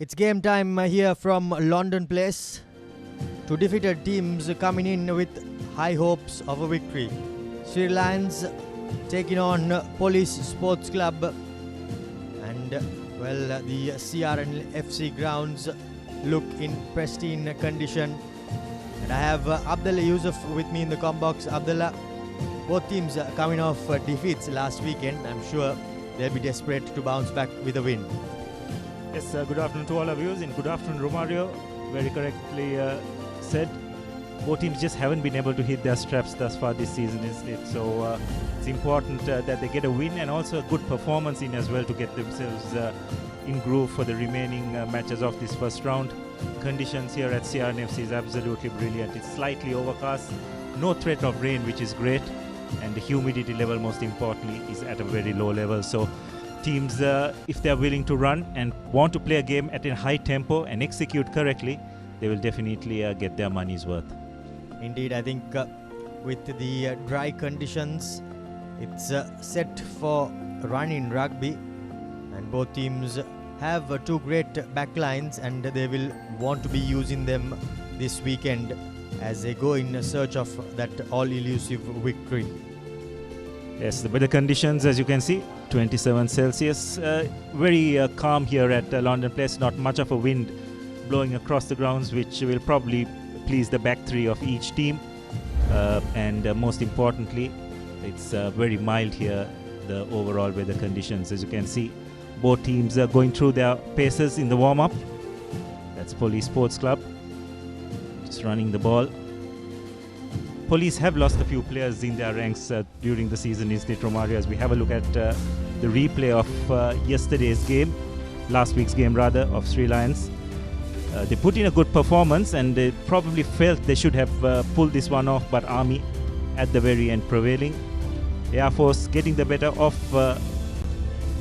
It's game time here from London Place. Two defeated teams coming in with high hopes of a victory. Siri Lions taking on Police Sports Club, and the CRNFC grounds look in pristine condition. And I have Abdullah Yusuf with me in the com box. Abdullah, both teams coming off defeats last weekend. I'm sure they'll be desperate to bounce back with a win. Yes, good afternoon to all of you, and good afternoon, Romario. Very correctly said. Both teams just haven't been able to hit their straps thus far this season, isn't it? So it's important that they get a win and also a good performance in as well to get themselves in groove for the remaining matches of this first round. Conditions here at CRNFC is absolutely brilliant. It's slightly overcast, no threat of rain, which is great, and the humidity level, most importantly, is at a very low level. So teams, if they're willing to run and want to play a game at a high tempo and execute correctly, they will definitely get their money's worth. Indeed, I think with the dry conditions, it's set for run in rugby, and both teams have two great backlines, and they will want to be using them this weekend as they go in search of that all-elusive victory. Yes, the weather conditions, as you can see, 27 Celsius. Very calm here at London Place. Not much of a wind blowing across the grounds, which will probably please the back three of each team. And most importantly, it's very mild here, the overall weather conditions. As you can see, both teams are going through their paces in the warm-up. That's Police Sports Club, just running the ball. Police have lost a few players in their ranks during the season, isn't it, Romario? As we have a look at the replay of yesterday's game, last week's game rather, of Sri Lions. They put in a good performance, and they probably felt they should have pulled this one off, but Army at the very end prevailing. Air Force getting the better of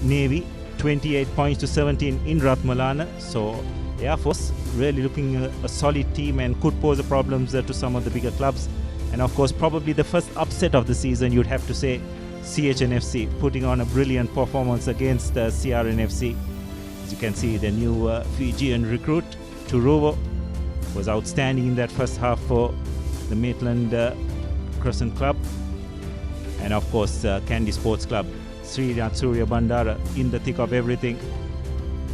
Navy, 28 points to 17 in Ratmalana. So Air Force really looking a solid team and could pose problems to some of the bigger clubs. And of course, probably the first upset of the season, you'd have to say CHNFC putting on a brilliant performance against CRNFC. As you can see, the new Fijian recruit, Turovo, was outstanding in that first half for the Maitland Crescent Club. And of course, Kandy Sports Club, Sri Surya Bandara, in the thick of everything,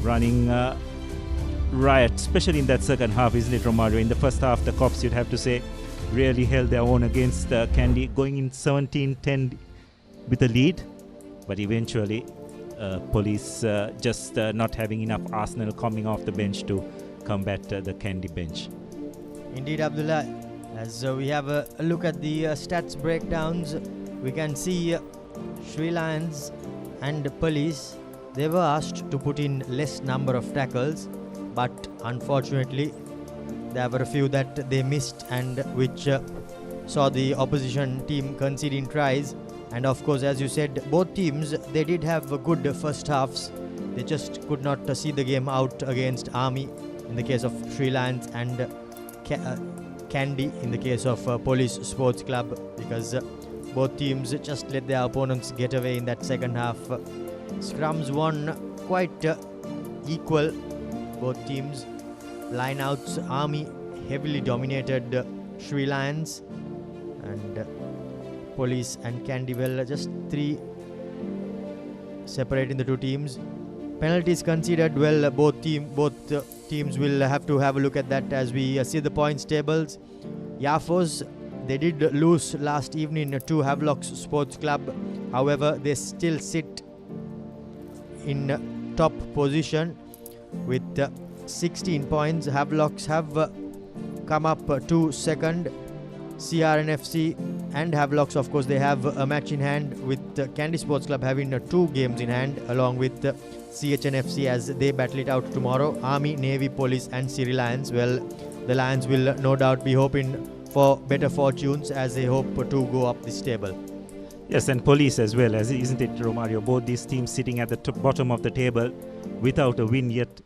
running riot, especially in that second half, isn't it, Romario? In the first half, the Cops, you'd have to say, really held their own against Kandy, going in 17-10 with a lead. But eventually, Police just not having enough arsenal coming off the bench to combat the Kandy bench. Indeed, Abdullah, as we have a look at the stats breakdowns, we can see Sri Lions and Police, they were asked to put in less number of tackles, but unfortunately there were a few that they missed, and which saw the opposition team conceding tries. And of course, as you said, both teams, they did have good first halves. They just could not see the game out against Army in the case of Sri Lions, and Kandy in the case of Police Sports Club, because both teams just let their opponents get away in that second half. Scrums won quite equal, both teams. Lineouts, Army heavily dominated Sri Lions, and Police and Kandy, well, just three separating the two teams. Penalties conceded, well, both teams will have to have a look at that as we see the points tables. Yafos, they did lose last evening to Havelock Sports Club. However, they still sit in top position with 16 points. Havelocks have come up to second. CRNFC and Havelocks, of course, they have a match in hand, with Kandy Sports Club having two games in hand, along with CHNFC as they battle it out tomorrow. Army, Navy, Police and Siri Lions, well, the Lions will no doubt be hoping for better fortunes as they hope to go up this table. Yes, and Police as well, as isn't it, Romario? Both these teams sitting at the bottom of the table without a win yet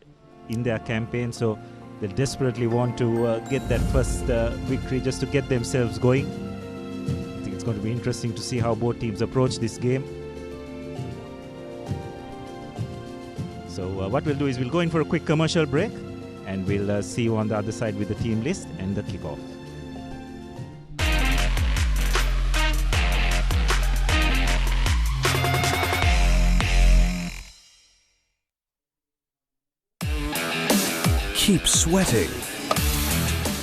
in their campaign, so they desperately want to get that first victory just to get themselves going. I think it's going to be interesting to see how both teams approach this game. So what we'll do is we'll go in for a quick commercial break, and we'll see you on the other side with the team list and the kickoff. Keep sweating.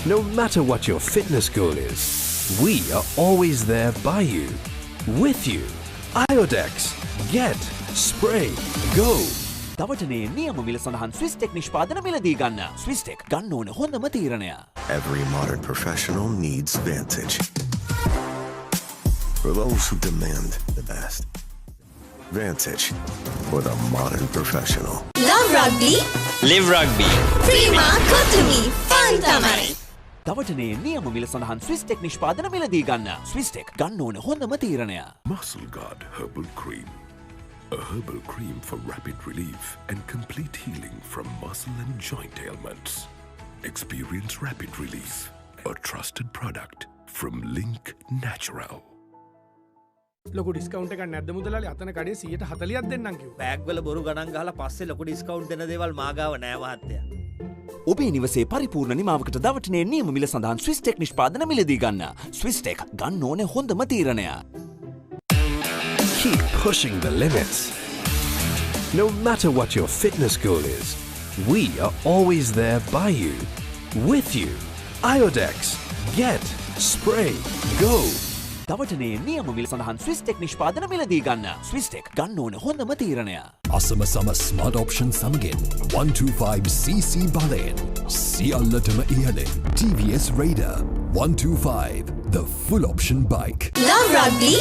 No matter what your fitness goal is, we are always there by you, with you. Iodex. Get. Spray. Go. දවටනේ නියම මිල සඳහන් ස්විස්ටෙක් නිෂ්පාදන මිලදී ගන්න. ස්විස්ටෙක් ගන්න ඕන හොඳම තීරණය. Every modern professional needs Vantage. For those who demand the best. Vantage for the modern professional. Love rugby. Live rugby. Prima Kotumi. Fun tamari. දවටනේ නියම මිල සඳහන් ස්විස්ටෙක් නිෂ්පාදන මිලදී ගන්න. ස්විස්ටෙක් ගන්න ඕන හොඳම තීරණය. Muscle Guard Herbal Cream. A herbal cream for rapid relief and complete healing from muscle and joint ailments. Experience rapid relief. A trusted product from Link Natural. ලොකු ඩිස්කවුන්ට් එකක් නැද්ද මුදලාලි? අතන කඩේ 140ක් දෙන්නම් කිව්වා. බෑග් වල බොරු ගණන් ගහලා පස්සේ ලොකු ඩිස්කවුන්ට් දෙන දේවල් මාගාව නෑ මහත්තයා. ඔබේ නිවසේ පරිපූර්ණ නිමාවකට දවටනේ නියම මිල සඳහන් ස්විස්ටෙක් නිෂ්පාදන මිලදී ගන්න. ස්විස්ටෙක් ගන්න ඕන හොඳම තීරණය. Keep pushing the limits. No matter what your fitness goal is, we are always there by you, with you. Iodex. Get. Spray. Go. දවටනේ නියම මිල සඳහන් ස්විස්ටෙක් නිෂ්පාදන මිලදී ගන්න. ස්විස්ටෙක් ගන්න ඕන හොඳම තීරණය. Asama Sama Smart Option Samagin 125cc බලයෙන් සියල්ලටම ඉහළින් TVS Raider 125 the full option bike. Love rugby.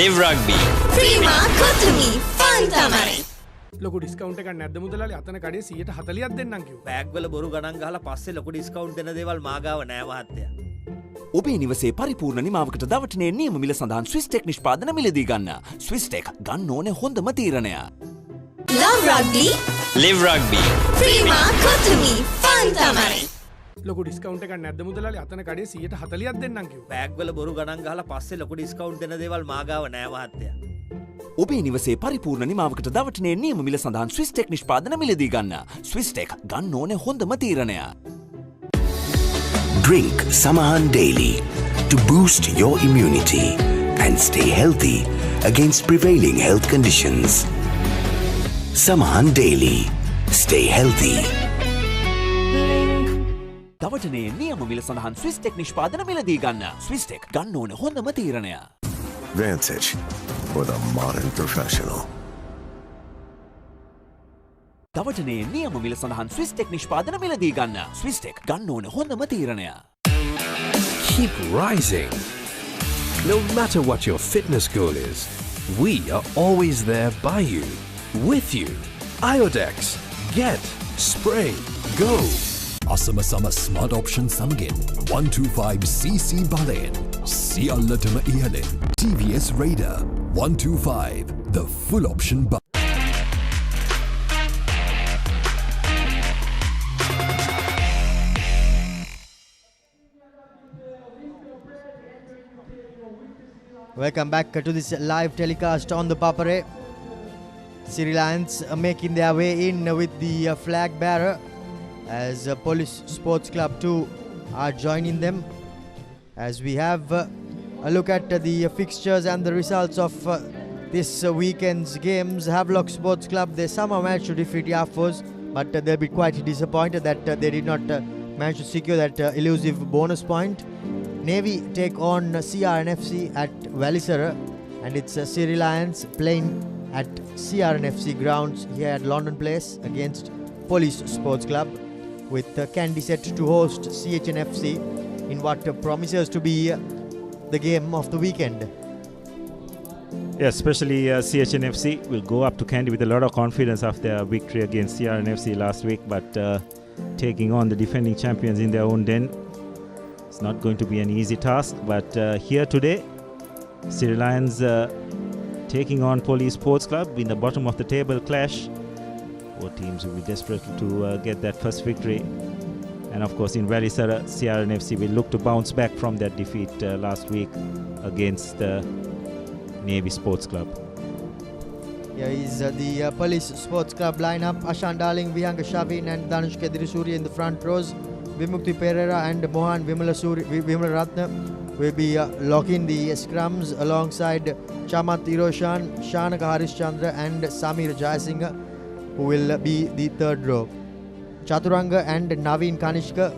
Live rugby. Prima Kotumi. Fun tamari. ලොකු ඩිස්කවුන්ට් එකක් නැද්ද මුදලාලි? අතන කඩේ 140ක් දෙන්නම් කිව්වා. බෑග් වල බොරු ගණන් ගහලා පස්සේ ලොකු ඩිස්කවුන්ට් දෙන දේවල් මාගාව නෑ මහත්තයා. ඔබේ නිවසේ පරිපූර්ණ නිමාවකට දවටනේ නියම මිල සඳහන් ස්විස්ටෙක් නිෂ්පාදන මිලදී ගන්න. ස්විස්ටෙක් ගන්න ඕන හොඳම තීරණය. Love rugby. Live rugby. Prima Kotumi. Fun tamari. ලොකු ඩිස්කවුන්ට් එකක් නැද්ද මුදලාලි? අතන කඩේ 140ක් දෙන්නම් කිව්වා. බෑග් වල බොරු ගණන් ගහලා පස්සේ ලොකු ඩිස්කවුන්ට් දෙන දේවල් මාගාව නෑ මහත්තයා. ඔබේ නිවසේ පරිපූර්ණ නිමාවකට දවටනේ නියම මිල සඳහන් ස්විස්ටෙක් නිෂ්පාදන මිලදී ගන්න. ස්විස්ටෙක් ගන්න ඕන හොඳම තීරණය. Drink Samahan daily to boost your immunity and stay healthy against prevailing health conditions. Samahan daily. Stay healthy. දවටනේ නියම මිල සඳහන් ස්විස්ටෙක් නිෂ්පාදන මිලදී ගන්න. ස්විස්ටෙක් ගන්න ඕන හොඳම තීරණය. Vantage for the modern professional. දවටනේ නියම මිල සඳහන් ස්විස්ටෙක් නිෂ්පාදන මිලදී ගන්න. ස්විස්ටෙක් ගන්න ඕන හොඳම තීරණය. Keep rising. No matter what your fitness goal is, we are always there by you, with you. Iodex. Get. Spray. Go. Asama Sama Smart Option Samagin 125cc බලයෙන් සියල්ලටම ඉහළින් TVS Raider 125 the full option bike. Welcome back to this live telecast on the Papare. Siri Lions making their way in with the flag bearer as Police Sports Club 2 are joining them. As we have a look at the fixtures and the results of this weekend's games. Havelock Sports Club, they somehow managed to defeat Yafos, but they'll be quite disappointed that they did not manage to secure that elusive bonus point. Navy take on CRNFC at Valisara, and it's Siri Lions playing at CRNFC grounds here at London Place against Police Sports Club, with Candy set to host CHNFC in what promises to be the game of the weekend. Yes, especially CHNFC will go up to Candy with a lot of confidence after their victory against CRNFC last week, but taking on the defending champions in their own den, it's not going to be an easy task. But here today, Siri Lions taking on Police Sports Club in the bottom of the table clash. Both teams will be desperate to get that first victory. And of course, in Valisara, CRNFC will look to bounce back from that defeat last week against Navy Sports Club. Here is the Police Sports Club lineup. Ashan Darling, Vihanga Shavin and Danush Kedirisuri in the front rows. Vimukti Pereira and Mohan Vimalaratna will be locking the scrums alongside Chamat Iroshan, Shanaka Harishchandra and Samir Jayasinghe, who will be the third row. Chaturanga and Naveen Kanishka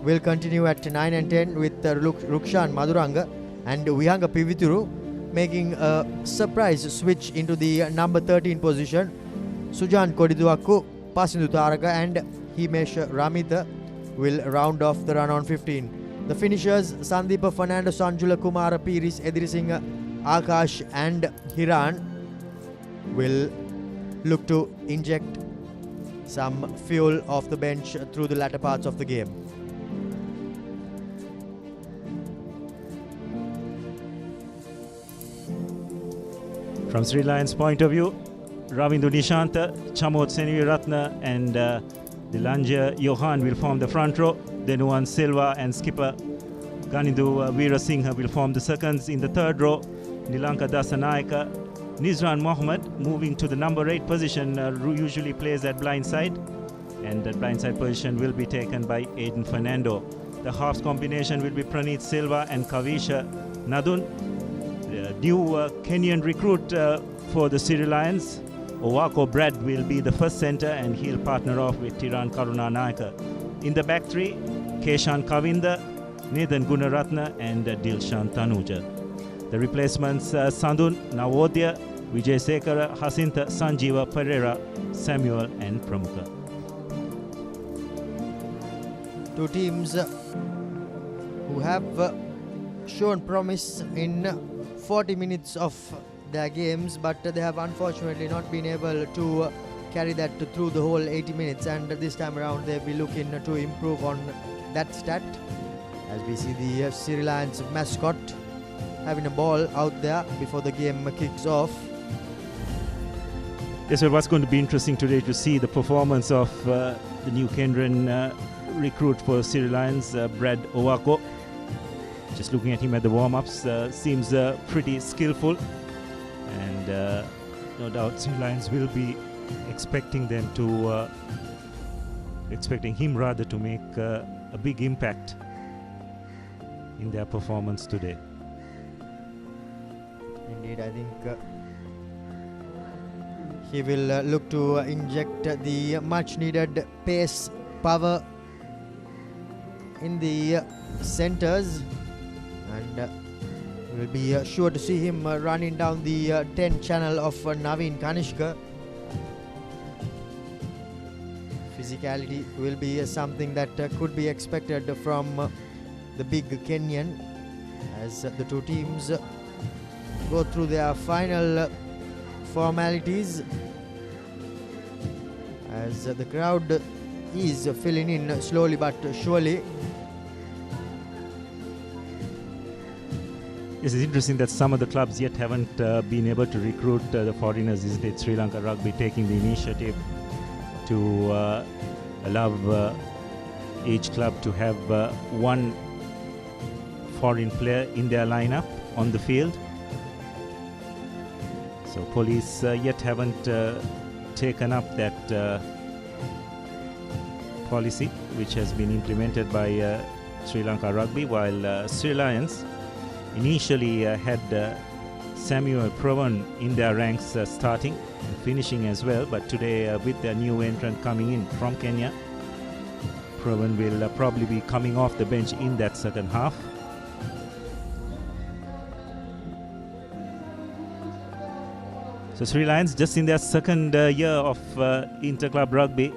will continue at 9 and 10 with Rukshan Maduranga and Vihanga Pivituru making a surprise switch into the number 13 position. Sujan Kodiduakku, Pasindu Taraka and Himesh Ramitha will round off the run on 15. The finishers Sandeepa Fernando Sanjula Kumara Piris Edirisinghe Akash and Hiran will look to inject some fuel off the bench through the latter parts of the game. From Sri Lions' point of view, Ravindu Nishanta, Chamot Seniviratna and Dilanja Johan will form the front row. Denuan Silva and skipper Ganindu Veerasinghe will form the seconds. In the third row, Nilanka Dasanayaka, Nizran Mohammed moving to the number 8 position, usually plays at blindside, and that blindside position will be taken by Aiden Fernando. The halves combination will be Praneeth Silva and Kavisha Nadun. The new Kenyan recruit for the Siri Lions, Owako Brad, will be the first centre and he'll partner off with Tiran Karuna Nayaka. In the back three, Keshan Kavinda, Nathan Gunaratna and Dilshan Tanuja. The replacements Sandun, Navodya, Vijay Sekara, Hasinta, Sanjeeva, Pereira, Samuel and Pramukha. Two teams who have shown promise in 40 minutes of their games, but they have unfortunately not been able to carry that through the whole 80 minutes, and this time around they'll be looking to improve on that stat, as we see the Siri Lions mascot having a ball out there before the game kicks off. Yes, well, what's going to be interesting today to see the performance of the new Kenyan recruit for Siri Lions, Brad Owako. Just looking at him at the warm-ups, seems pretty skillful, and no doubt Siri Lions will be expecting him rather to make a big impact in their performance today. Indeed, I think he will look to inject the much needed pace, power in the centers, and we'll be sure to see him running down the 10 channel of Naveen Kanishka. Physicality will be something that could be expected from the big Kenyan, as the two teams go through their final formalities, as the crowd is filling in slowly but surely. It's interesting that some of the clubs yet haven't been able to recruit the foreigners, isn't it? Sri Lanka Rugby taking the initiative to allow each club to have one foreign player in their lineup on the field. So police yet haven't taken up that policy, which has been implemented by Sri Lanka Rugby, while Sri Lions initially had Samuel Pravan in their ranks starting and finishing as well, but today with their new entrant coming in from Kenya, Pravan will probably be coming off the bench in that second half. So Sri Lions, just in their second year of Inter-Club Rugby,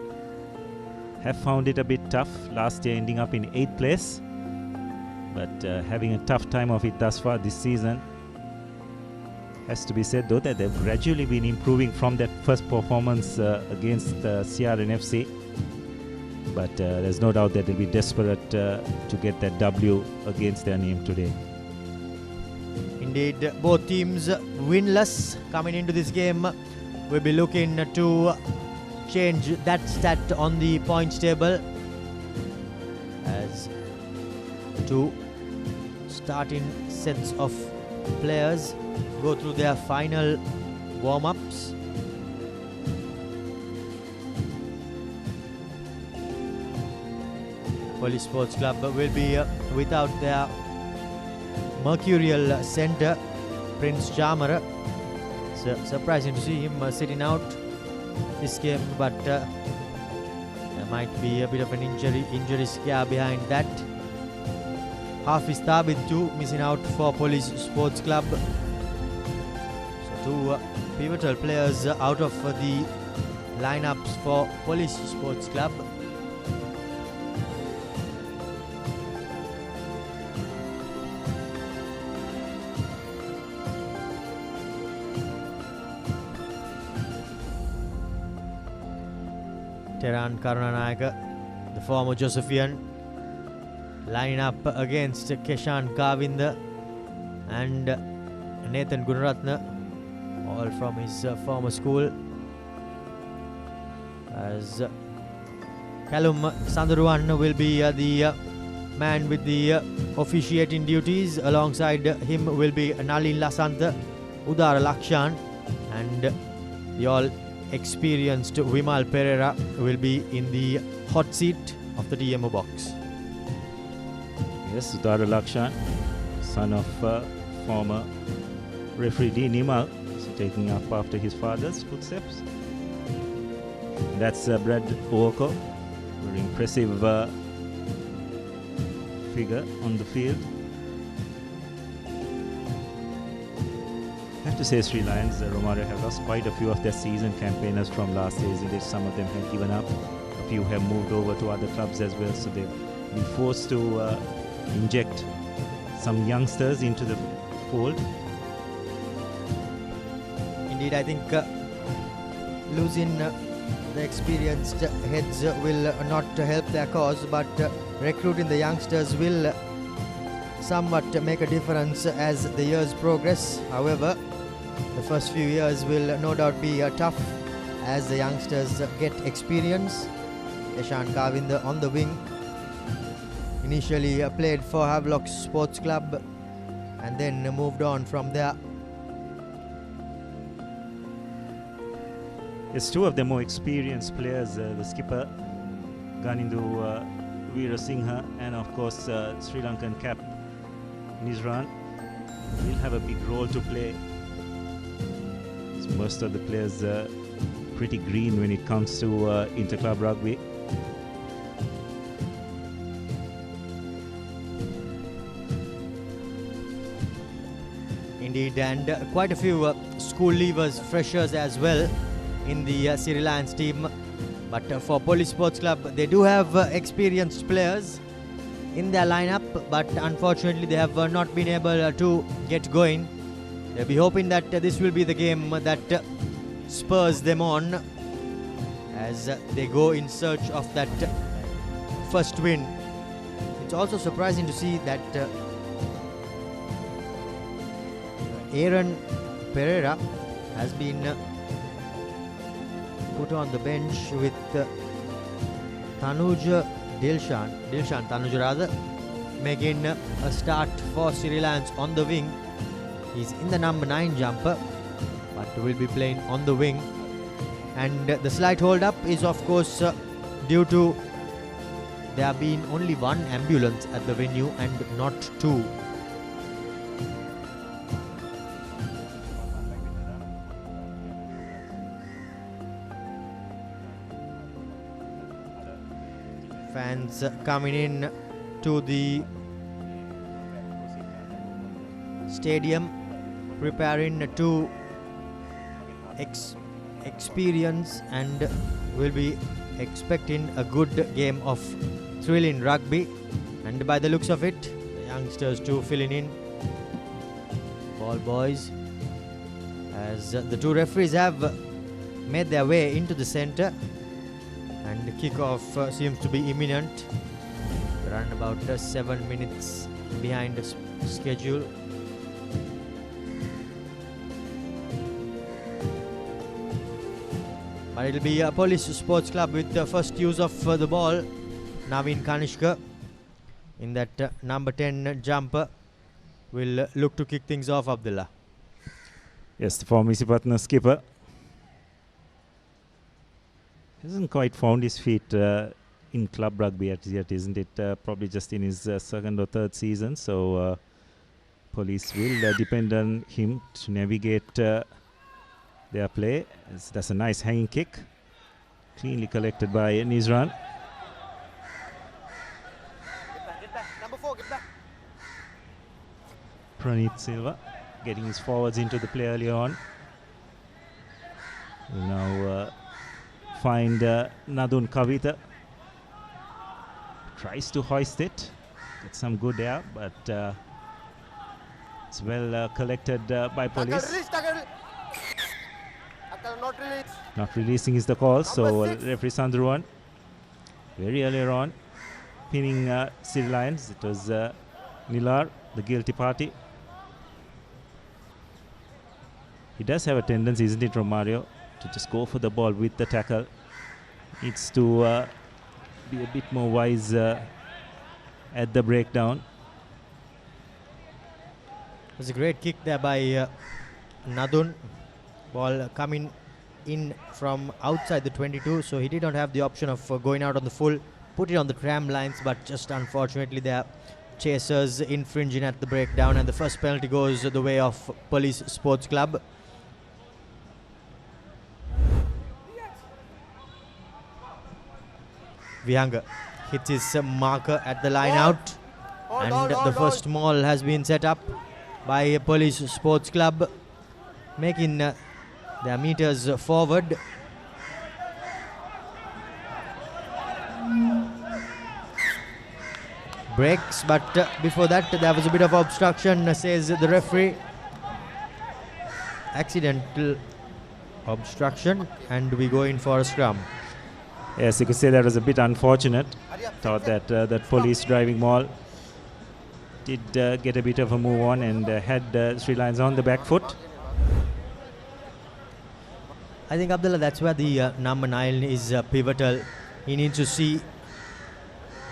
have found it a bit tough. Last year ending up in 8th place, but having a tough time of it thus far this season. Has to be said though that they've gradually been improving from that first performance against CRN FC. But there's no doubt that they'll be desperate to get that W against their name today. Indeed, both teams winless coming into this game. We'll be looking to change that stat on the points table, as two starting sets of players go through their final warm-ups. Police Sports Club will be without their mercurial centre, Prince Chamara. It's surprising to see him sitting out this game, but there might be a bit of an injury scare behind that. Hafiz Thabit too missing out for Police Sports Club. So two pivotal players out of the lineups for Police Sports Club. Teran Karunanayaka, the former Josephian, lining up against Keshan Kavinda and Nathan Gunaratna, all from his former school. As Callum Sandaruwan will be the man with the officiating duties. Alongside him will be Nalin Lasantha, Udara Lakshan, and the all-experienced Vimal Pereira will be in the hot seat of the DMO box. Yes, Udara Lakshan, son of former referee D. Nimal, so taking up after his father's footsteps. That's Brad Owoko, very impressive figure on the field. I have to say Sri Lions, Romario have lost quite a few of their season campaigners from last season. Some of them have given up. A few have moved over to other clubs as well, so they've been forced to inject some youngsters into the fold. Indeed, I think losing the experienced heads will not help their cause, but recruiting the youngsters will somewhat make a difference as the years progress. However, the first few years will no doubt be tough as the youngsters get experience. Keshan Kavinda on the wing, initially played for Havelock Sports Club and then moved on from there. It's two of the more experienced players, the skipper Ganindu Veerasinghe and of course Sri Lankan cap Nizran will have a big role to play. Most of the players are pretty green when it comes to inter-club rugby. Indeed, and quite a few school leavers, freshers as well in the Siri Lions team. But for Police Sports Club, they do have experienced players in their lineup, but unfortunately they have not been able to get going. They'll be hoping that this will be the game that spurs them on as they go in search of that first win. It's also surprising to see that Aaron Pereira has been put on the bench with Tanuja Dilshan Tanuja rather, making a start for Siri Lions on the wing. He's in the number 9 jumper, but will be playing on the wing. And the slight hold up is of course due to there being only one ambulance at the venue and not two. Fans coming in to the stadium, preparing to experience and will be expecting a good game of thrilling rugby. And by the looks of it, the youngsters too filling in. Ball boys, as the two referees have made their way into the centre. And the kickoff seems to be imminent. Around about 7 minutes behind the schedule. But it will be a Police Sports Club with the first use of the ball. Naveen Kanishka in that number 10 jumper will look to kick things off, Abdullah. Yes, the former Isipatna skipper hasn't quite found his feet in club rugby yet, isn't it? Probably just in his second or third season. So Police will depend on him to navigate their play. That's a nice hanging kick. Cleanly collected by Nizran. Number 4, get back. Praneeth Silva getting his forwards into the play early on. Will now find Nadun Kavita. Tries to hoist it. Get some good air, but it's well collected by Police. Not releasing is the call, so referee Sandruan very earlier on pinning Siri Lions. It was Nilar, the guilty party. He does have a tendency, isn't it, Romario, to just go for the ball with the tackle. Needs to be a bit more wise at the breakdown. It was a great kick there by Nadun. Ball coming in from outside the 22, so he did not have the option of going out on the full, put it on the tram lines, but just unfortunately their chasers infringing at the breakdown, and the first penalty goes the way of Police Sports Club. Vihanga hits his marker at the line out, and the first maul has been set up by Police Sports Club, making their meters forward. Breaks, but before that there was a bit of obstruction, says the referee. Accidental obstruction, and we go in for a scrum. Yes, you could say that was a bit unfortunate. Thought that that Police driving maul did get a bit of a move on and had Sri Lions on the back foot. I think, Abdullah, that's where the number 9 is pivotal. He needs to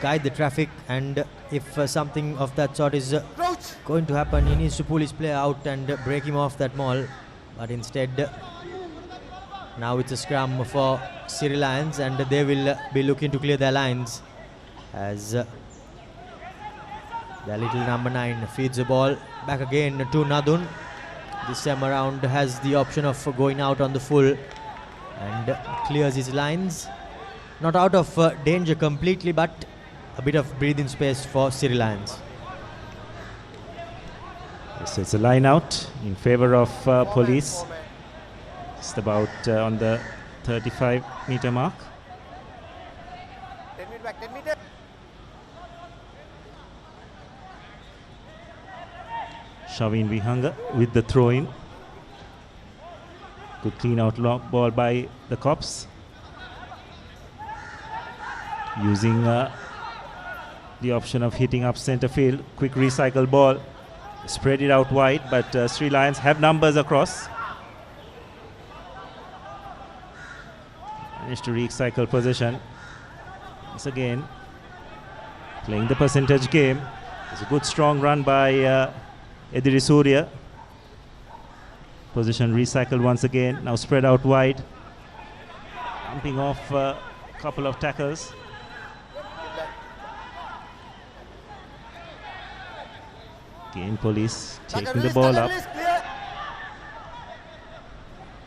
guide the traffic, and if something of that sort is going to happen, he needs to pull his player out and break him off that maul. But instead, now it's a scrum for Siri Lions, and they will be looking to clear their lines as their little number 9 feeds the ball back again to Nadun. This time around has the option of going out on the full and clears his lines. Not out of danger completely, but a bit of breathing space for Siri Lions. So it's a line out in favor of Police. Just about on the 35-meter mark. 10 meters back, 10 meters. Shavin Vihanga with the throw-in. Good clean out long ball by the Cops. Using the option of hitting up centre field. Quick recycle ball. Spread it out wide, but Sri Lions have numbers across. Managed to recycle possession. Once again, playing the percentage game. It's a good strong run by Ediri Surya. Position recycled once again. Now spread out wide. Pumping off a couple of tackles. Again, Police taking the ball up.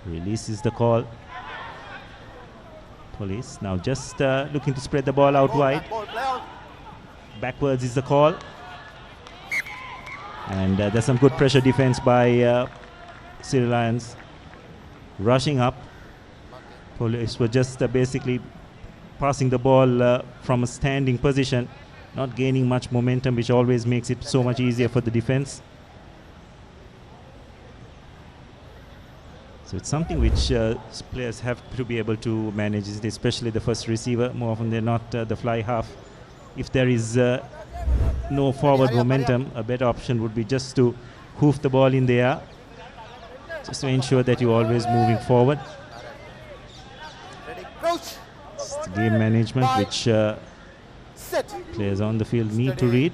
Releases the call. Police now just looking to spread the ball out wide. Backwards is the call. And there's some good pressure defense by Sri Lions. Rushing up. Police were just basically passing the ball from a standing position, not gaining much momentum, which always makes it so much easier for the defense. So it's something which players have to be able to manage, especially the first receiver. More often than not, the fly half. If there is no forward momentum, a better option would be just to hoof the ball in the air, just to ensure that you're always moving forward. It's the game management which players on the field need to read.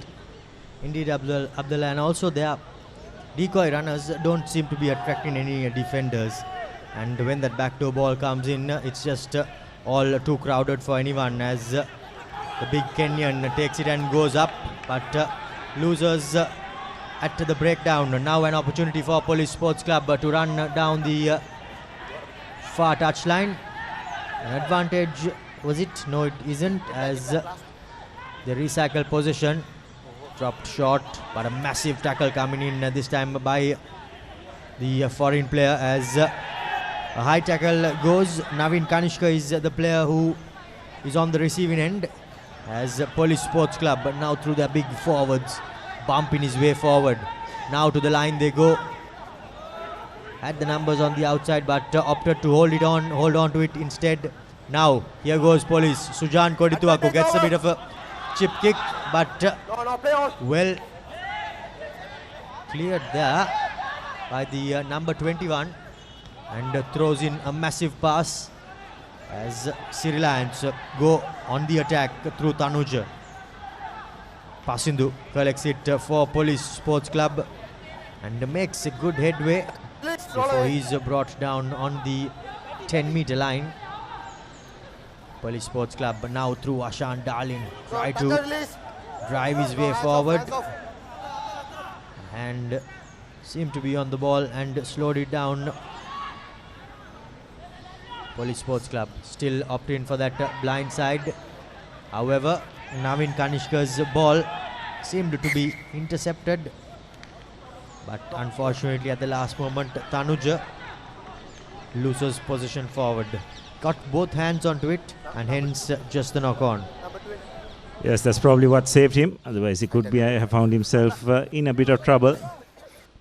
Indeed, Abdullah, and also their decoy runners don't seem to be attracting any defenders. And when that backdoor ball comes in, it's just all too crowded for anyone, as The big Kenyan takes it and goes up, but loses at the breakdown. Now an opportunity for Police Sports Club to run down the far touchline. An advantage, was it? No, it isn't, as the recycle possession dropped short, but a massive tackle coming in this time by the foreign player, as a high tackle goes. Navin Kanishka is the player who is on the receiving end, as Police Sports Club, but now through their big forwards, bumping his way forward. Now to the line they go. Had the numbers on the outside, but opted to hold on to it instead. Now here goes Police. Sujan Kodituaku gets a bit of a chip kick, but well cleared there by the number 21, and throws in a massive pass as Siri Lions go on the attack through Tanuj. Pasindu collects it for Police Sports Club and makes a good headway before he's brought down on the 10-meter line. Police Sports Club now through Ashan Darlin, try to drive his way forward and seemed to be on the ball and slowed it down. Police Sports Club still opting for that blind side. However, Navin Kanishka's ball seemed to be intercepted, but unfortunately at the last moment Tanuja loses possession forward. Got both hands onto it and hence just the knock on. Yes, that's probably what saved him. Otherwise he could have found himself in a bit of trouble.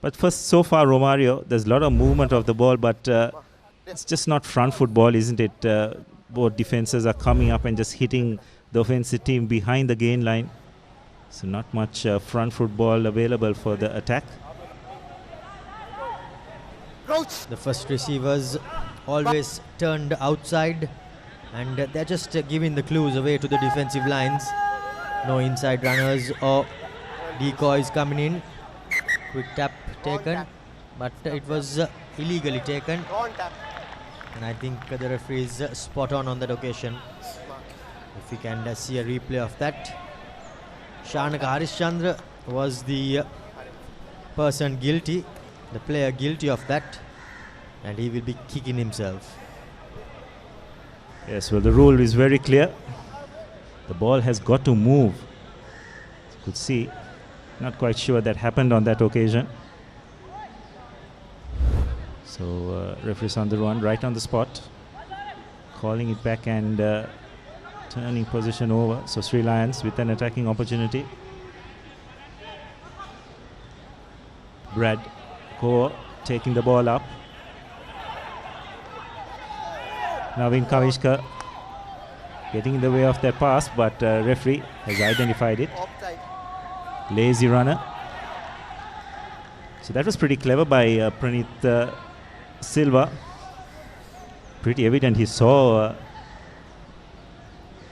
But first, so far, Romario, there's a lot of movement of the ball, but it's just not front foot ball, isn't it? Both defenses are coming up and just hitting the offensive team behind the gain line. So not much front foot ball available for the attack. The first receivers always turned outside, and they're just giving the clues away to the defensive lines. No inside runners or decoys coming in. Quick tap taken, but it was illegally taken, and I think the referee is spot on that occasion. If we can see a replay of that. Shanaka Harishchandra was the person guilty, the player guilty of that, and he will be kicking himself. Yes, well, the rule is very clear. The ball has got to move. You could see, not quite sure that happened on that occasion. So referee's on the run, right on the spot, calling it back and turning position over. So Sri Lions with an attacking opportunity. Brad Kaur taking the ball up. Navin Kanishka getting in the way of that pass, but referee has identified it. Lazy runner. So that was pretty clever by Pranit Silva. Pretty evident he saw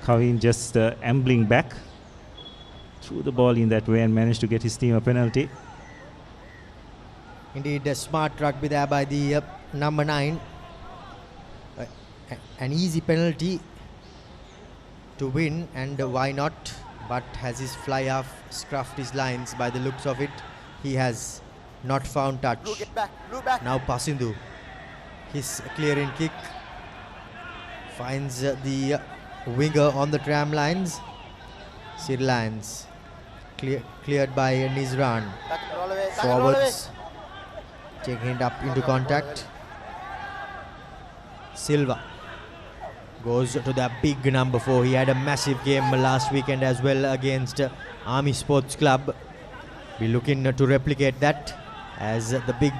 Kavin just ambling back, threw the ball in that way and managed to get his team a penalty. Indeed, a smart rugby there by the number 9. An easy penalty to win, and why not? But has his fly half scruffed his lines? By the looks of it, he has not found touch. Now Pasindu, his clearing kick finds the winger on the tram lines. Siri Lions cleared by Nizran. Forwards taking it up into contact. Silva goes to the big number 4. He had a massive game last weekend as well against Army Sports Club. We're looking to replicate that as the big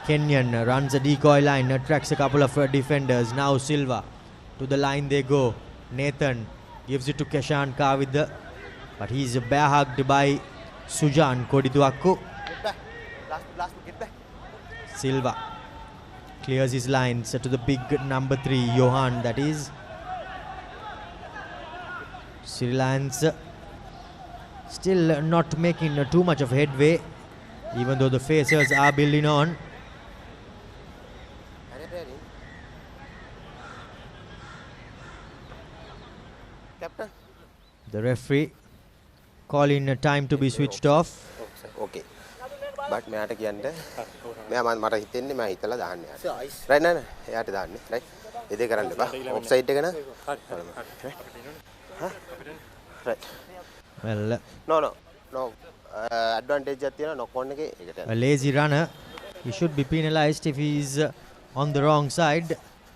Kenyan runs a decoy line, attracts a couple of defenders. Now Silva, to the line they go. Nathan gives it to Keshan Kavid, but he's bear hugged by Sujan Kodituaku. Silva clears his lines to the big number 3, Johan, that is. Sri Lions still not making too much of headway, even though the facers are building on. Captain. The referee calling a time to be switched off. Okay. But me ata kiyande me mara hitenne me hitala daanne right nana එයාට දාන්නේ right ඒ දෙක කරන්න එපා offside එක න right Well, no advantage එකක් තියෙනවා knock on එකේ ඒකට a lazy runner, he should be penalized if he is on the wrong side,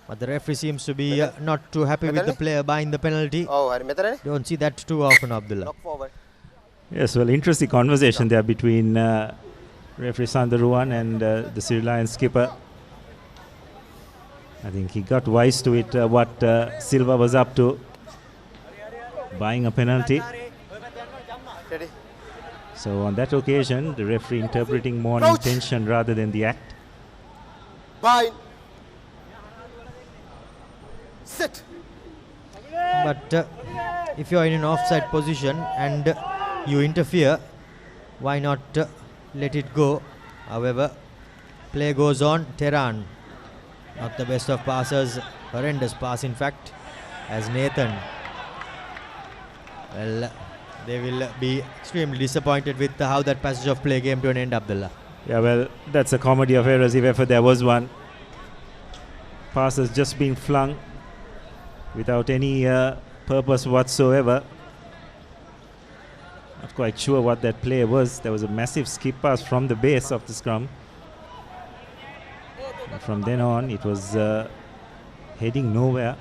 but the referee seems to be not too happy with the player buying the penalty. Don't see that too often, Abdullah. knock forward. Yes, well, interesting conversation there between referee Sandaruan and the Siri Lions skipper. I think he got wise to it, what Silva was up to, buying a penalty. So on that occasion, the referee interpreting more on intention rather than the act. Bind. Sit. But if you're in an offside position and you interfere, why not let it go? However, play goes on. Tehran, not the best of passers, horrendous pass in fact, as Nathan. Well, they will be extremely disappointed with how that passage of play came to an end, Abdullah. Yeah, well, that's a comedy of errors if ever there was one. Pass has just been flung without any purpose whatsoever. Not quite sure what that play was. There was a massive skip pass from the base of the scrum. And from then on, it was heading nowhere.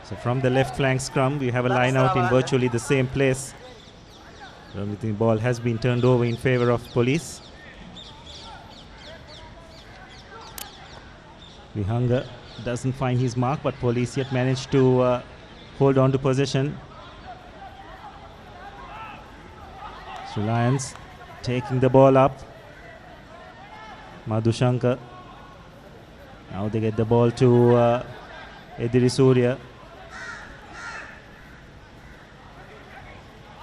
So from the left flank scrum, we have a line out in virtually the same place. The ball has been turned over in favor of Police. Vihanga doesn't find his mark, but Police yet managed to hold on to possession. So Lions taking the ball up. Madhushankar. Now they get the ball to Ediri Surya.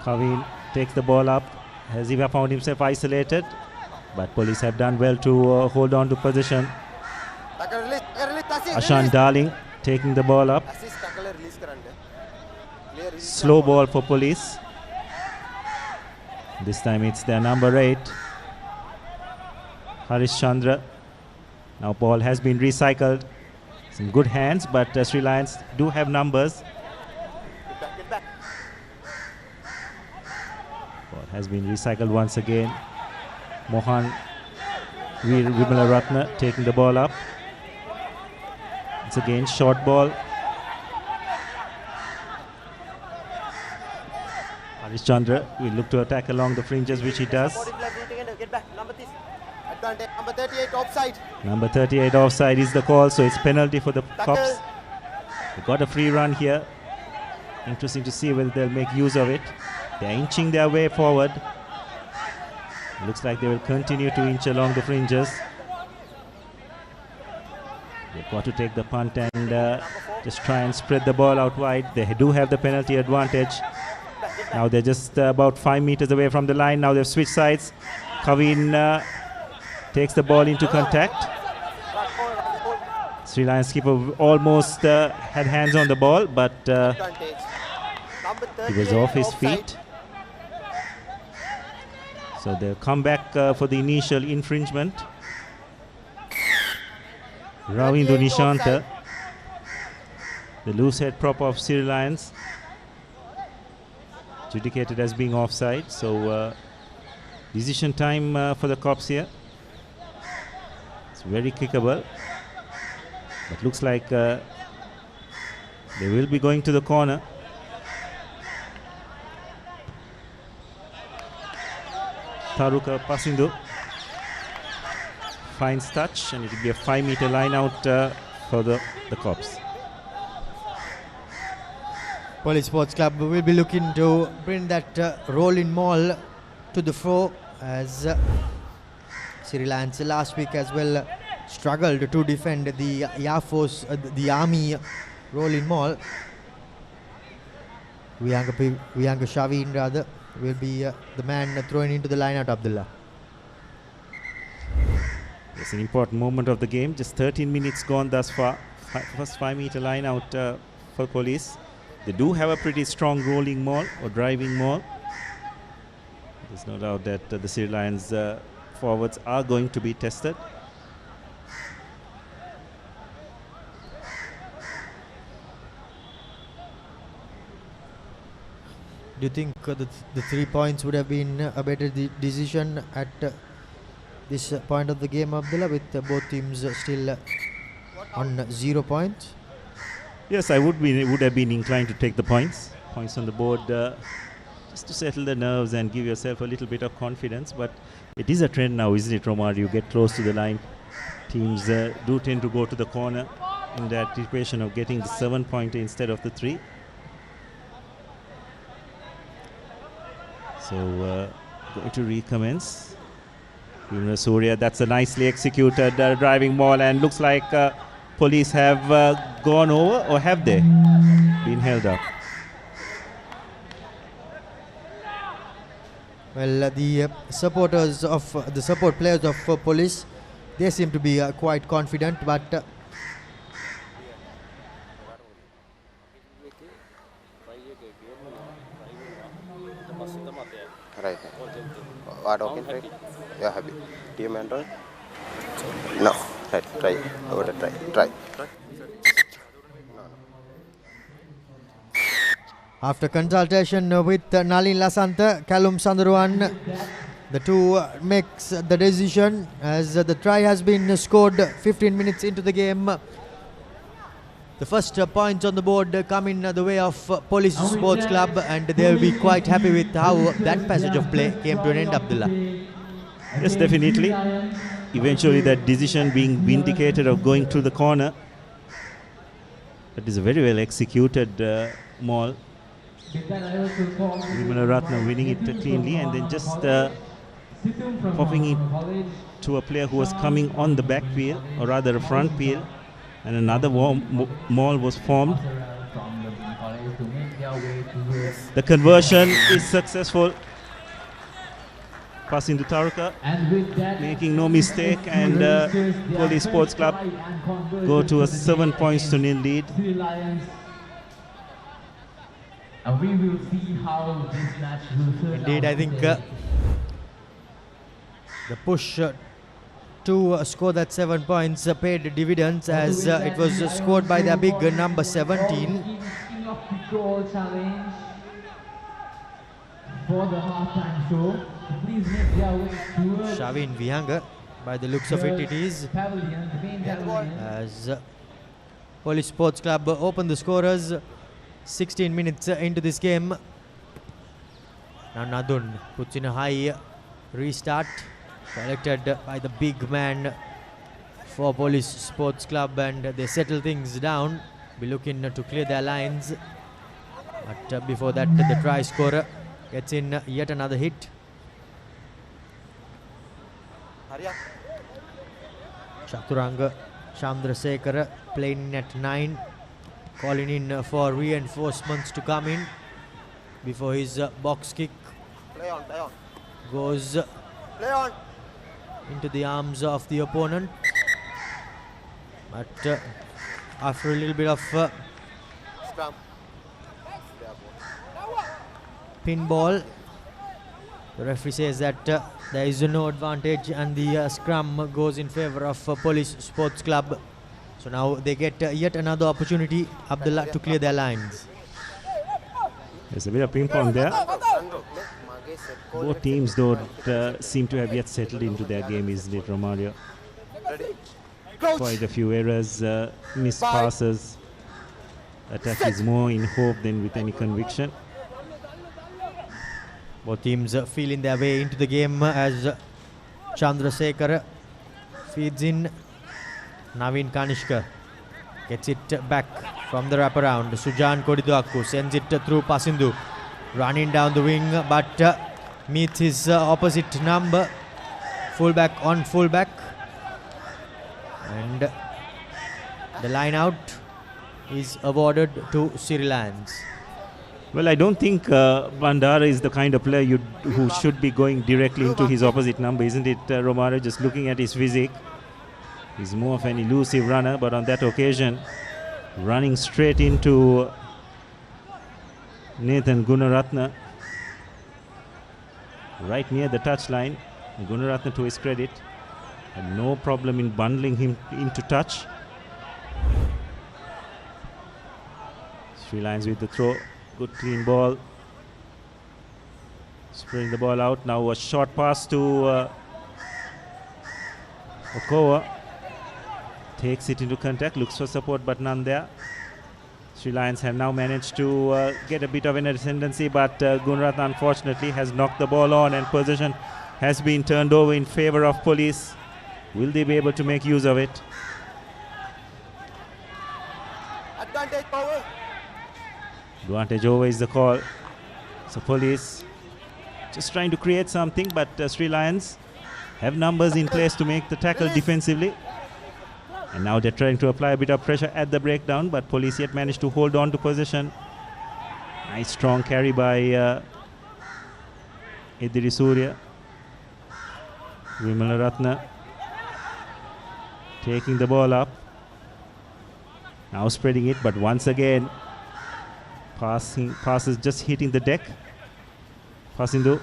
Kavin takes the ball up. Haziva found himself isolated, but Police have done well to hold on to possession. Ashan Darling taking the ball up. Slow ball for Police. This time it's their number 8, Harish Chandra. Now ball has been recycled. Some good hands, but Sri Lions do have numbers. Ball has been recycled once again. Mohan Vimalaratna taking the ball up. Once again, short ball. Harish Chandra will look to attack along the fringes, which he does. Number 38 offside. Number 38 offside is the call, so it's penalty for the Cops. They got a free run here. Interesting to see whether they'll make use of it. They're inching their way forward. Looks like they will continue to inch along the fringes. They've got to take the punt and just try and spread the ball out wide. They do have the penalty advantage. Now they're just about 5 meters away from the line. Now they've switched sides. Kavin takes the ball into contact. Sri Lions keeper almost had hands on the ball, but he was off his feet. So they'll come back for the initial infringement. Ravindu Nishanta, the loose head prop of Sri Lions, adjudicated as being offside. So decision time for the Cops here. It's very kickable, but looks like they will be going to the corner. Taruka Pasindu finds touch, and it will be a 5-meter line out for the Cops. Police Sports Club will be looking to bring that rolling maul to the fore, as Sri Lions last week as well struggled to defend the Air Force, the Army rolling maul. Vihanga Shavin rather will be the man thrown into the line-out, Abdullah. It's an important moment of the game. Just 13 minutes gone thus far. First 5-meter line out for Police. They do have a pretty strong rolling maul or driving maul. There's no doubt that the Siri Lions forwards are going to be tested. Do you think the 3 points would have been a better decision at this point of the game, Abdullah, with both teams still on 0 points? Yes, I would have been inclined to take the points on the board, just to settle the nerves and give yourself a little bit of confidence. But it is a trend now, isn't it, Romar? You get close to the line, teams do tend to go to the corner in the anticipation of getting the 7-pointer instead of the 3. So going to recommence. Surya, that's a nicely executed driving maul, and looks like police have gone over, or have they been held up? Well, the supporters of the support players of police, they seem to be quite confident, but right. What okay, right? Yeah, happy. Team Android? No. Right, try. Over the try. after consultation with Nalin Lasantha, Callum Sandaruan, the two makes the decision as the try has been scored 15 minutes into the game. The first points on the board come in the way of Police Sports Club, and they will be quite happy with how that passage of play came to an end, Abdullah. Yes, definitely. Eventually that decision being vindicated of going to the corner. That is a very well executed maul. Vimalaratna winning it cleanly, and then just popping it to a player who was coming on the back peel, or rather a front peel, and another maul was formed. The conversion is successful. Passing to Taruka, making no mistake, and Police Sports Club go to a 7 points to nil lead. We will see how this match will turn out. Indeed, I think the push to score that 7 points paid dividends, as it was scored by the big number 17. For the halftime show, please make their way towards Shavin Vihanga, by the looks of it is, pavilion, the main pavilion. as Police Sports Club open the scorers 16 minutes into this game. Now Nadun puts in a high restart, collected by the big man for Police Sports Club, and they settle things down, be looking to clear their lines. But before that, the try scorer gets in yet another hit. Chaturanga Chandrasekhara playing at 9, calling in for reinforcements to come in before his box kick goes into the arms of the opponent. But after a little bit of pinball, the referee says that there is no advantage, and the scrum goes in favor of Police Sports Club. So now they get yet another opportunity, Abdullah, to clear their lines. There's a bit of ping pong there. Both teams don't seem to have yet settled into their game, isn't it, Romario? Quite a few errors, missed passes. Attack is more in hope than with any conviction. Both teams feeling their way into the game as Chandrasekhar feeds in. Naveen Kanishka gets it back from the wraparound. Sujan Kodiduaku sends it through Pasindu, running down the wing, but meets his opposite number, fullback on fullback, and the line out is awarded to Siri Lions. Well, I don't think Bandara is the kind of player who should be going directly into his opposite number, isn't it, Romaro? Just looking at his physique, he's more of an elusive runner, but on that occasion, running straight into Nathan Gunaratne right near the touchline. Gunaratne, to his credit, had no problem in bundling him into touch. Sri Lions with the throw. Good clean ball. Spraying the ball out. Now a short pass to Okowa. Takes it into contact. Looks for support but none there. Sri Lions have now managed to get a bit of an ascendancy, but Gunaratne unfortunately has knocked the ball on and possession has been turned over in favor of Police. Will they be able to make use of it? Advantage over. Advantage over is the call. So Police just trying to create something, but Sri Lions have numbers in place to make the tackle defensively. And now they're trying to apply a bit of pressure at the breakdown, but Police yet managed to hold on to possession. Nice strong carry by Idiri Surya. Vimalaratne taking the ball up. Now spreading it, but once again passes just hitting the deck. Pasindu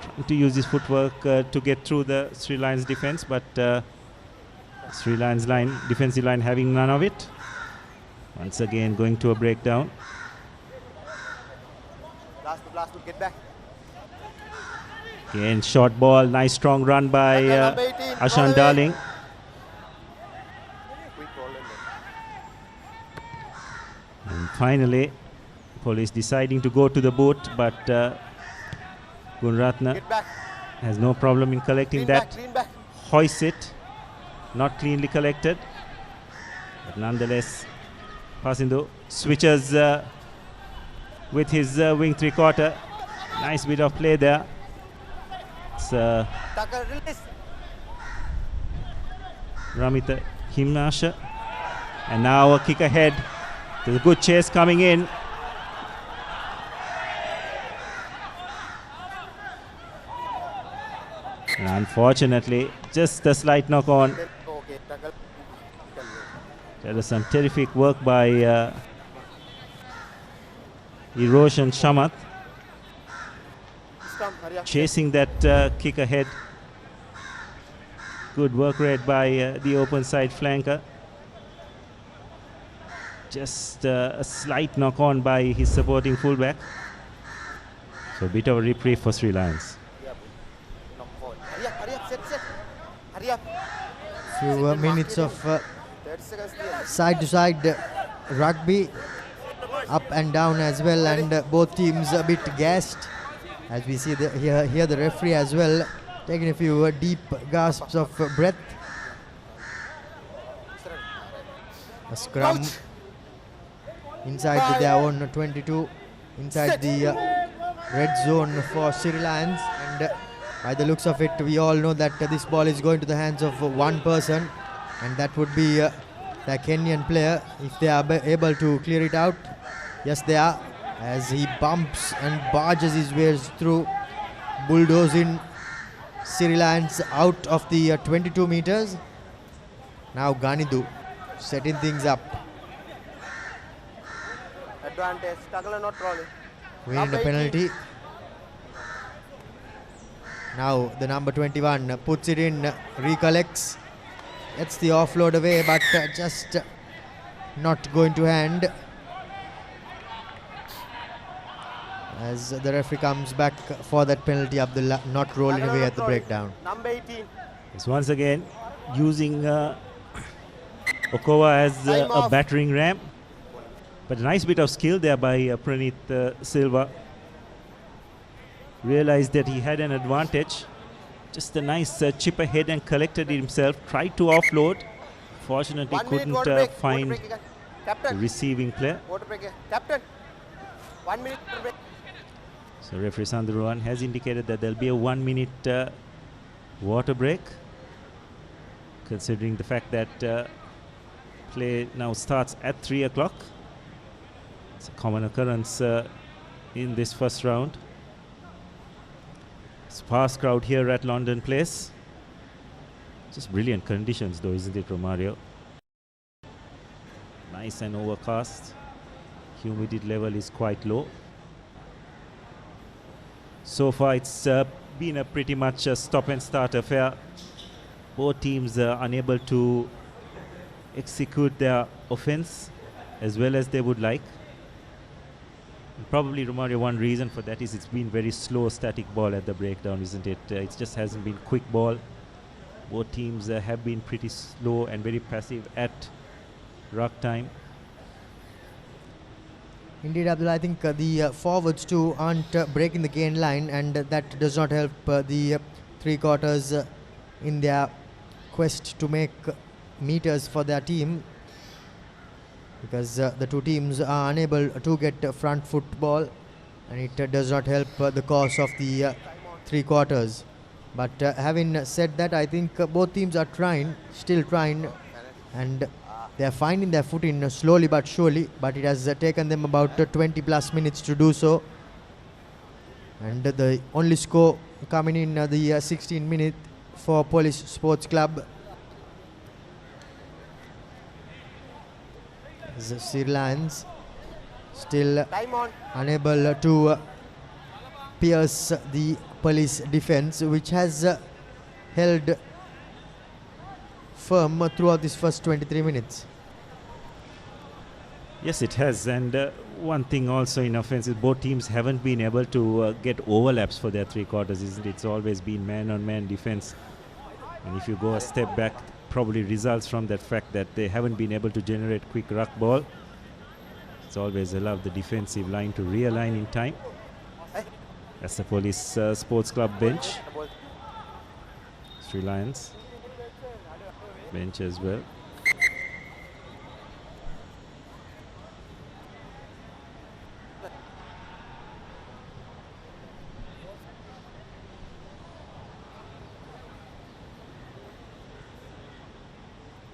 trying to use his footwork to get through the Sri Lions defense, but Sri Lions defensive line having none of it. Once again going to a breakdown. Last would get back. Again short ball, nice strong run by Ashan Darling. And finally Police deciding to go to the boot, but Gunaratne has no problem in collecting that. Hoists it. Not cleanly collected, but nonetheless Pasindu switches with his wing 3/4. Nice bit of play there. It's Ramita Himnasha, and now a kick ahead. There's a good chase coming in. And unfortunately just a slight knock on. There was some terrific work by Eroshan Shamath, chasing that kick ahead. Good work rate by the open side flanker. Just a slight knock on by his supporting fullback. So a bit of a reprieve for Sri Lions. Few minutes of side to side rugby, up and down as well, and both teams a bit gassed, as we see here the referee as well taking a few deep gasps of breath. A scrum inside their own 22, inside the red zone for Sri Lions, and by the looks of it we all know that this ball is going to the hands of one person, and that would be the Kenyan player, if they are able to clear it out. Yes, they are, as he bumps and barges his way through, bulldozing Sri Lions out of the 22 meters. Now Ganidu setting things up. Advantage, tackle not rolling. Winning a penalty. Now the number 21 puts it in, recollects, gets the offload away, but just not going to hand, as the referee comes back for that penalty. Abdullah not rolling away at the breakdown. Number 18. It's once again using Okowa as a battering ram, but a nice bit of skill there by Praneeth Silva. Realized that he had an advantage, just a nice chip ahead and collected it himself, tried to offload, fortunately couldn't find the receiving player. Captain, 1 minute break. So referee Sandhuran has indicated that there'll be a 1 minute water break, considering the fact that play now starts at 3 o'clock. It's a common occurrence in this first round. Sparse crowd here at London Place. Just brilliant conditions though, isn't it, Romario? Nice and overcast. Humidity level is quite low. So far, it's been a pretty much a stop and start affair. Both teams are unable to execute their offense as well as they would like. And probably, Romario, one reason for that is it's been very slow, static ball at the breakdown, isn't it? It just hasn't been quick ball. Both teams have been pretty slow and very passive at ruck time. Indeed, Abdullah, I think the forwards too aren't breaking the gain line, and that does not help the three quarters in their quest to make meters for their team, because the two teams are unable to get front football, and it does not help the cause of the three quarters. But having said that, I think both teams are still trying, and they are finding their footing slowly but surely, but it has taken them about 20 plus minutes to do so. And the only score coming in the 16 minute for Police Sports Club. The Siri Lions still unable to pierce the Police defense, which has held firm throughout this first 23 minutes. Yes, it has. And one thing also in offense is both teams haven't been able to get overlaps for their three quarters, isn't it? It's always been man-on-man defense. And if you go a step back, probably results from that fact that they haven't been able to generate quick ruck ball. It's always allowed the defensive line to realign in time. That's the Police Sports Club bench. Sri Lions bench as well.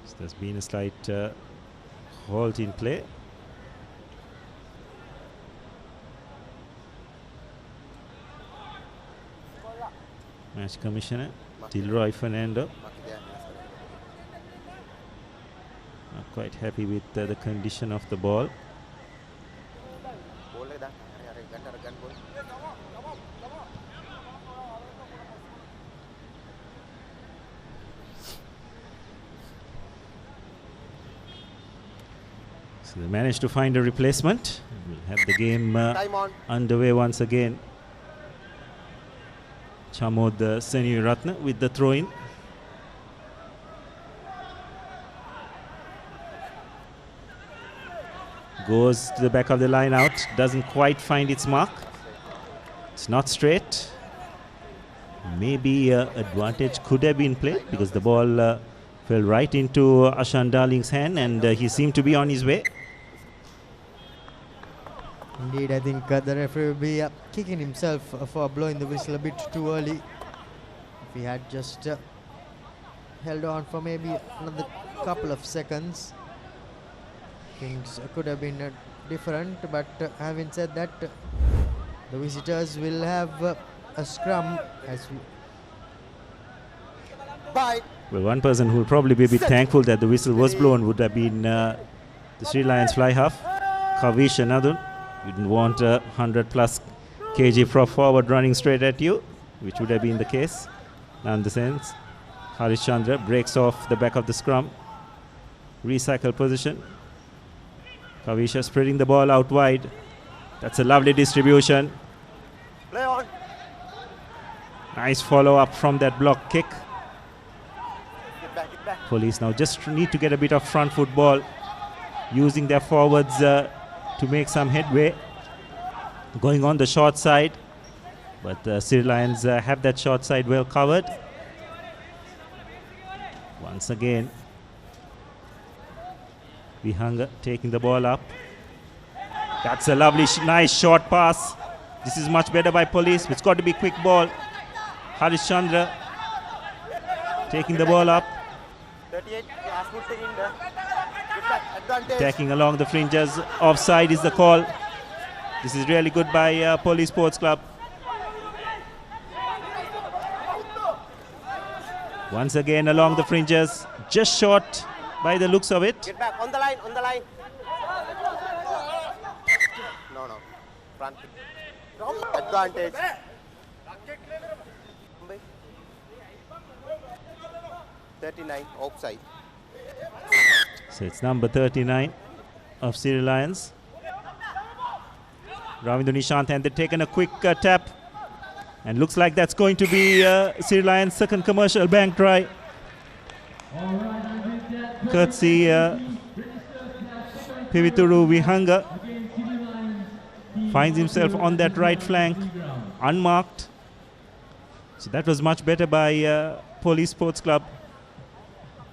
So there's been a slight halt in play. Match Commissioner Tilroy Fernando not quite happy with the condition of the ball. So they managed to find a replacement. We'll have the game underway once again. Chamod Seni Ratna with the throw-in. Goes to the back of the line out. Doesn't quite find its mark. It's not straight. Maybe advantage could have been played because the ball fell right into Ashan Darling's hand and he seemed to be on his way. Indeed, I think the referee will be kicking himself for blowing the whistle a bit too early. If he had just held on for maybe another couple of seconds, things could have been different. But having said that, the visitors will have a scrum as we... Well, one person who will probably be a bit thankful that the whistle was blown would have been the Sri Lions fly half, Kavish Anadun. You didn't want 100 plus kg prop forward running straight at you, which would have been the case. Nonetheless, Harish Chandra breaks off the back of the scrum. Recycle position. Kavisha spreading the ball out wide. That's a lovely distribution. Play on. Nice follow up from that block kick. Get back, get back. Police now just need to get a bit of front foot ball, using their forwards to make some headway. Going on the short side, but Sri Lions have that short side well covered. Once again, Vihanga taking the ball up. That's a lovely, nice short pass. This is much better by Police. It's got to be quick ball. Harish Chandra taking the ball up. 38, get back, advantage. Attacking along the fringes. Offside is the call. This is really good by Police Sports Club. Once again along the fringes. Just short by the looks of it. Get back, on the line, on the line. No. Front. Advantage. 39 offside. So it's number 39 of Siri Lions. Ravindu Nishant, and they've taken a quick tap. And looks like that's going to be Siri Lions' second commercial bank try. Courtesy Pivituru Vihanga. Finds himself on that right flank, unmarked. So that was much better by Police Sports Club.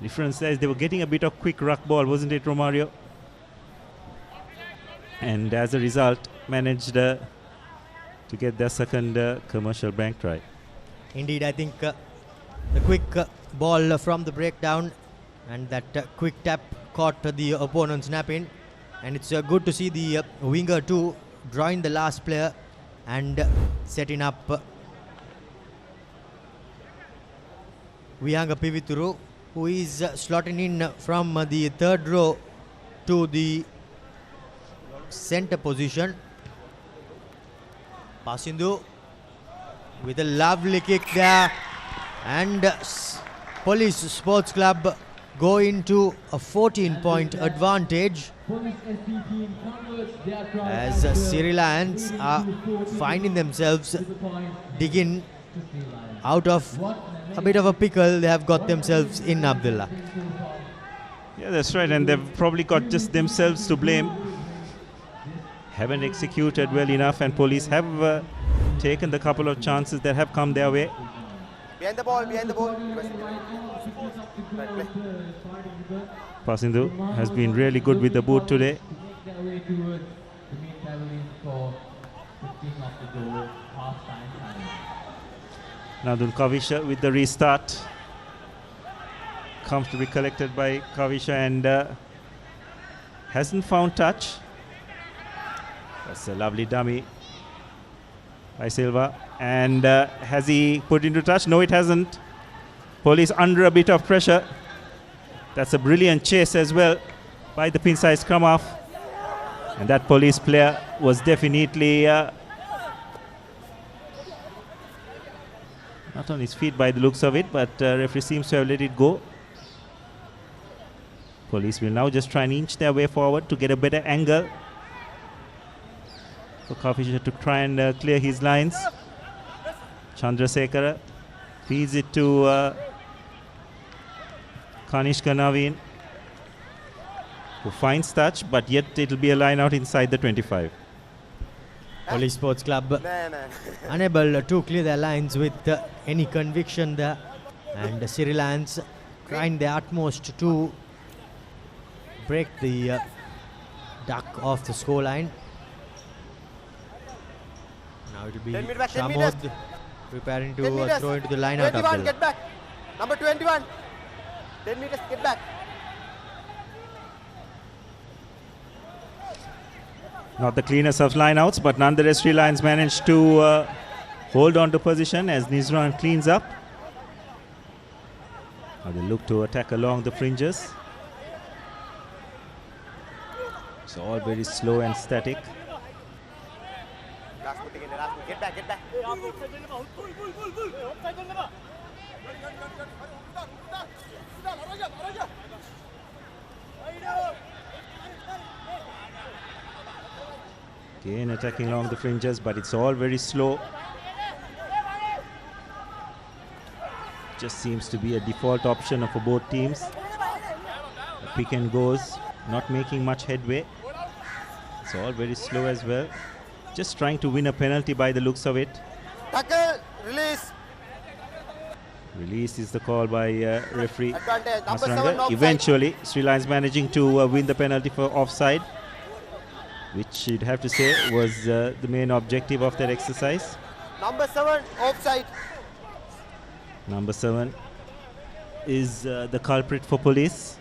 Difference is they were getting a bit of quick ruck ball, wasn't it, Romario? And as a result, managed to get their second commercial bank try. Indeed, I think the quick ball from the breakdown and that quick tap caught the opponent's snap in. And it's good to see the winger too drawing the last player and setting up Vihanga Pivituru, who is slotting in from the third row to the center position. Pasindu with a lovely kick there, and Police Sports Club go into a 14-point advantage as Siri Lions are finding themselves digging out of a bit of a pickle they have got themselves in, Abdullah. Yeah, that's right, and they've probably got just themselves to blame. Haven't executed well enough, and Police have taken the couple of chances that have come their way. Behind the ball, behind the ball. Pasindu has been really good with the boot today. Nadun Kavisha with the restart. Comfortably collected by Kavisha and hasn't found touch. That's a lovely dummy by Silva. And has he put into touch? No, it hasn't. Police under a bit of pressure. That's a brilliant chase as well by the pin-side scrum half. And that Police player was definitely not on his feet by the looks of it, but referee seems to have let it go. Police will now just try and inch their way forward to get a better angle for Kavisha to try and clear his lines. Chandrasekhara feeds it to Kanishka Naveen, who finds touch, but yet it will be a line out inside the 25. Police Sports Club unable to clear their lines with any conviction there, and Siri Lions trying their utmost to break the duck off the scoreline. Now it will be Shamod preparing to throw into the line out of 21, get back. Number 21. 10 meters, get back. Not the cleanest of lineouts, but nonetheless Sri Lions managed to hold on to position as Nizran cleans up. Now they look to attack along the fringes. It's all very slow and static. Get back, get back. Again attacking along the fringes, but it's all very slow. Just seems to be a default option for both teams. Pick and goes, not making much headway. It's all very slow as well. Just trying to win a penalty by the looks of it. Tackle, release. Release is the call by referee Advantage, number 7 Masranga. offside. Eventually, Sri Lions managing to win the penalty for offside, which you'd have to say was the main objective of that exercise. Number 7 offside. Number 7 is the culprit for Police.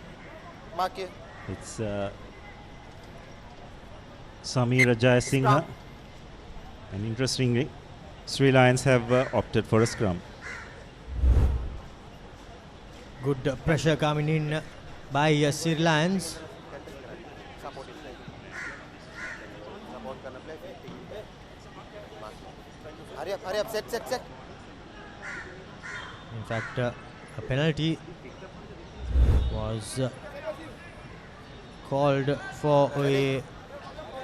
Mark here. It's Samira Jayasinghe. And interestingly, Sri Lions have opted for a scrum. Good pressure coming in by Sri Lions. Hurry up, set. In fact, a penalty was called for a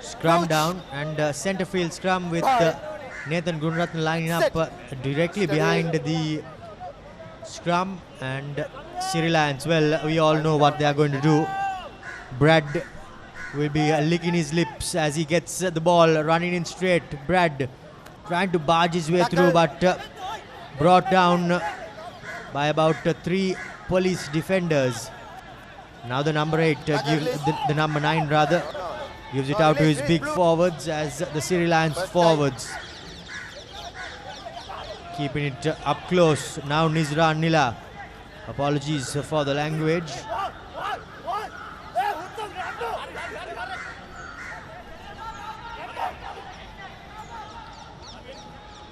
scrum down, and centre field scrum with Nathan Gunrathan lining up directly behind the scrum, and Siri Lions, well, we all know what they are going to do. Brad will be licking his lips as he gets the ball running in straight. Brad trying to barge his way through, but brought down by about 3 police defenders. Now the number 8, the number 9 rather, gives it out to his big forwards as the Siri Lions forwards. Keeping it up close. Now Nizra Nila. Apologies for the language.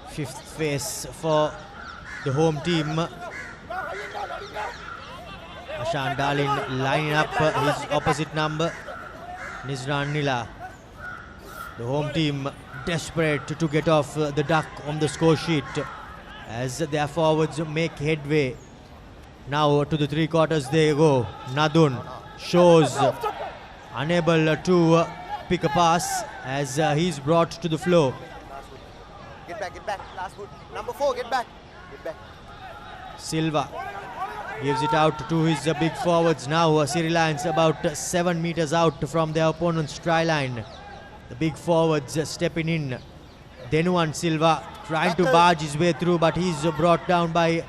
Fifth face for the home team. Ashan Darlin lining up his opposite number, Nizran Nila. The home team desperate to get off the duck on the score sheet as their forwards make headway. Now to the 3 quarters they go. Nadun shows unable to pick a pass as he's brought to the floor. Get back. Last foot. Number 4, get back. Silva gives it out to his big forwards. Now Siri Lions about 7 meters out from their opponent's try line. The big forwards stepping in. Denuan Silva trying to barge his way through, but he's brought down by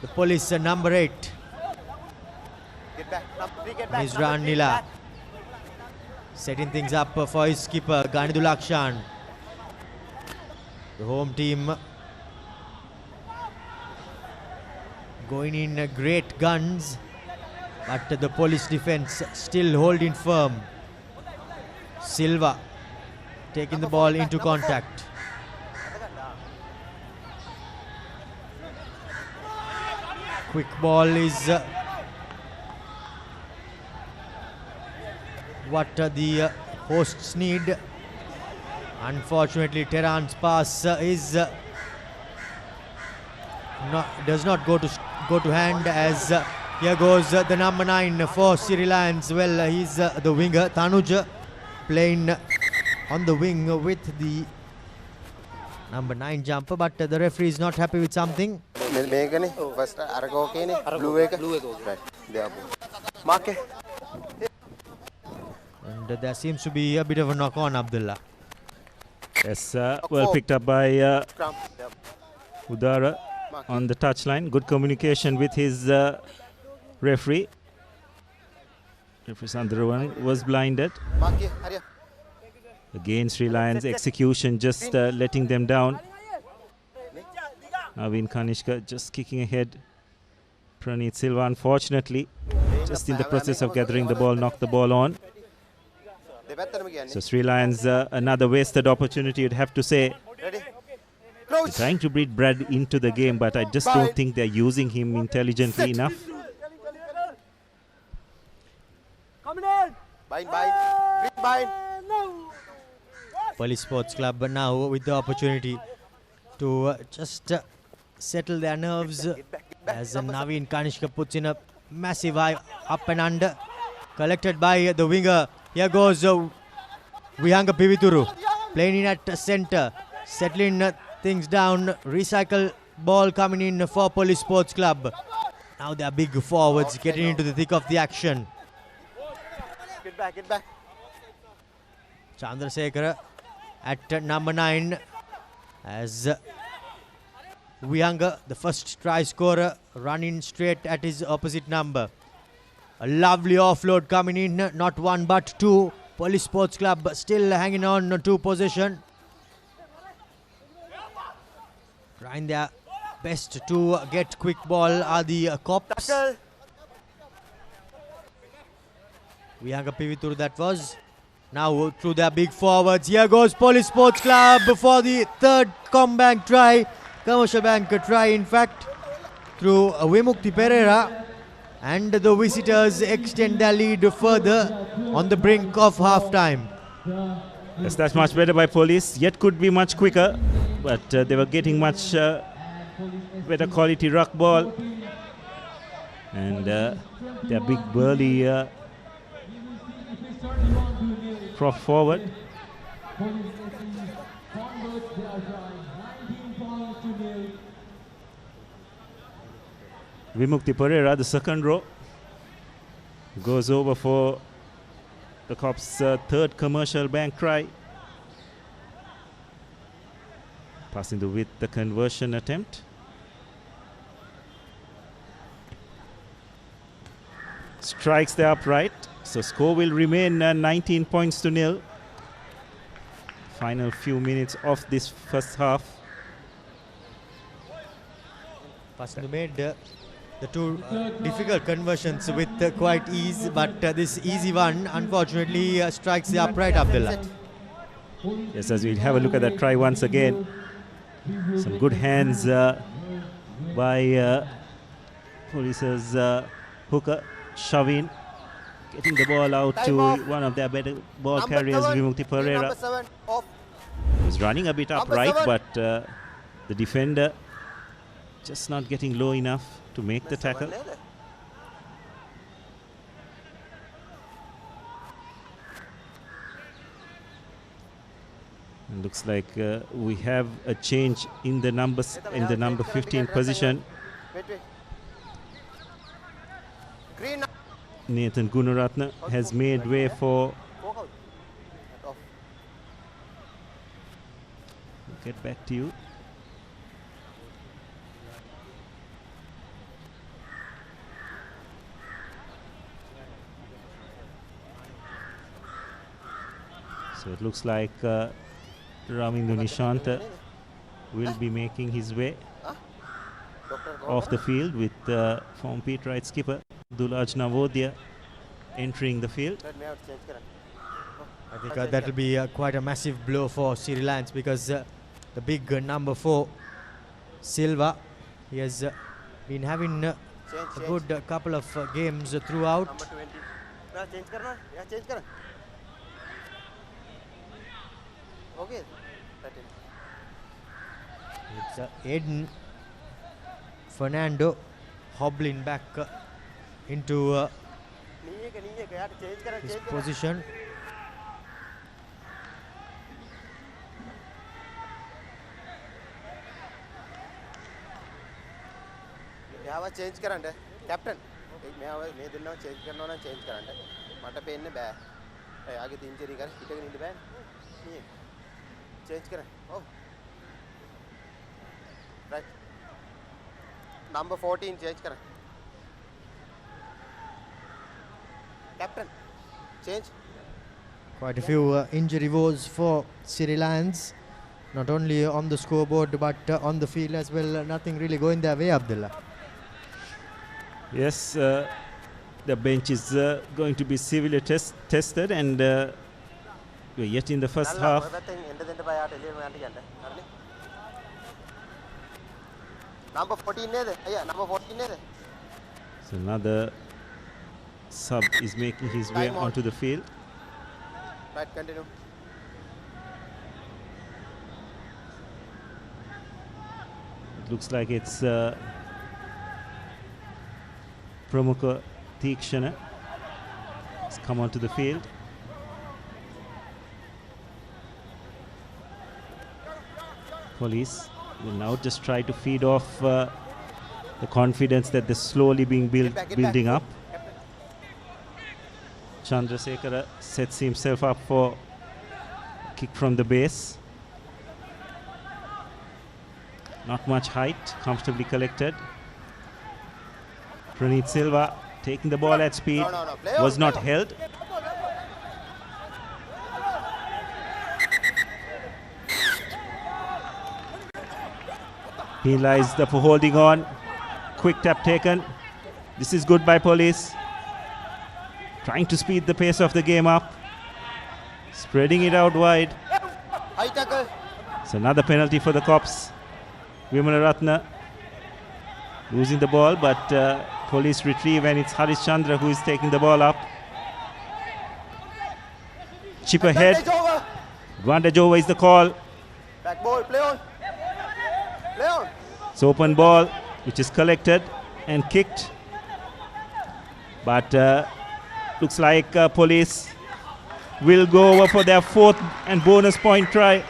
the police number 8. Get back. Number 3, get back. Nizran Nila setting things up for his skipper Ganidul Akshan. The home team going in great guns, but the police defense still holding firm. Silva taking the ball into contact. Quick ball is what the hosts need. Unfortunately, Tehran's pass does not go to hand as here goes the number 9 for Siri Lions. Well, he's the winger, Tanuj, playing on the wing with the number 9 jumper, but the referee is not happy with something. First, Mark. And there seems to be a bit of a knock on, Abdullah. Yes, well picked up by Udara on the touchline. Good communication with his referee. Referee Sandharavan was blinded. Again, Sri Lions execution just letting them down. Naveen Kanishka just kicking ahead. Praneeth Silva, unfortunately, just in the process of gathering the ball, knocked the ball on. So Sri Lions, another wasted opportunity, you'd have to say. They're trying to bring Brad into the game, but I just don't think they're using him intelligently enough. Bind. Police Sports Club now with the opportunity to just settle their nerves as Naveen Kanishka puts in a massive eye up and under, collected by the winger. Here goes Vihanga Pivituru playing in at centre, settling things down. Recycle ball coming in for Police Sports Club. Now they are big forwards getting into the thick of the action. Get back. Chandrasekhara at number 9 as Vihanga, the first try scorer, running straight at his opposite number. A lovely offload coming in, not 1 but 2. Police Sports Club still hanging on to possession. Trying their best to get quick ball are the cops. Vihanga Pivituru that was. Now through their big forwards. Here goes Police Sports Club for the 3rd commercial bank try in fact, through Vimukti Pereira. And the visitors extend their lead further on the brink of half-time. Yes, that's much better by police. Yet could be much quicker, but they were getting much better quality ruck ball. And their big burly prop forward. Vimukti Pereira, the second row, goes over for the Cops' third commercial bank try. Passing the width, the conversion attempt. Strikes the upright, so score will remain 19 points to nil. Final few minutes of this first half. Pasindu made the two difficult conversions with quite ease, but this easy one unfortunately strikes the upright, Abdullah. Yes, as we'll have a look at that try once again. Some good hands by Police's hooker, Shavin, getting the ball out to one of their better ball carriers, Vimukti Pereira. He's running a bit upright, but the defender just not getting low enough to make the tackle. And looks like we have a change in the numbers in the number 15 position. Nathan Gunaratne has made way for. We'll get back to you. So it looks like Ramindu Nishanta will be making his way off the field with former Pete Wright skipper Dulaj Navodya entering the field. I think that will be quite a massive blow for Siri Lions, because the big number 4 Silva, he has been having a good couple of games throughout. Okay. It's Aiden Fernando hobbling back into his position. මෙයාව change කරන්න captain මෙයාව මේ දෙන්නව change කරනවා නම් change කරන්න මට පේන්නේ බෑ එයාගේ ඉන්ජරි එක හිටගෙන ඉන්න බෑ නේ चेंज करें oh right number 14 चेंज करें captain change. Quite a few injury woes for Siri Lions, not only on the scoreboard but on the field as well. Nothing really going their way, Abdullah. Yes, the bench is going to be severely tested, and we're yet in the first half. Number 14 there. Yeah, number 14 there. So another sub is making his way onto the field. Right, continue. It looks like it's Pramukha Tikshana has come onto the field. Police will now just try to feed off the confidence that they're slowly being building up. Chandrasekhara sets himself up for a kick from the base. Not much height, comfortably collected. Praneeth Silva taking the ball at speed, was not held. Penalized for holding on. Quick tap taken. This is good by police. Trying to speed the pace of the game up. Spreading it out wide. High tackle. It's another penalty for the Cops. Vimala Ratna losing the ball, but police retrieve, and it's Harish Chandra who is taking the ball up. Chip ahead. Advantage over is the call. Back ball, play on. Play on. It's open ball, which is collected and kicked. But looks like Police will go over for their fourth and bonus point try.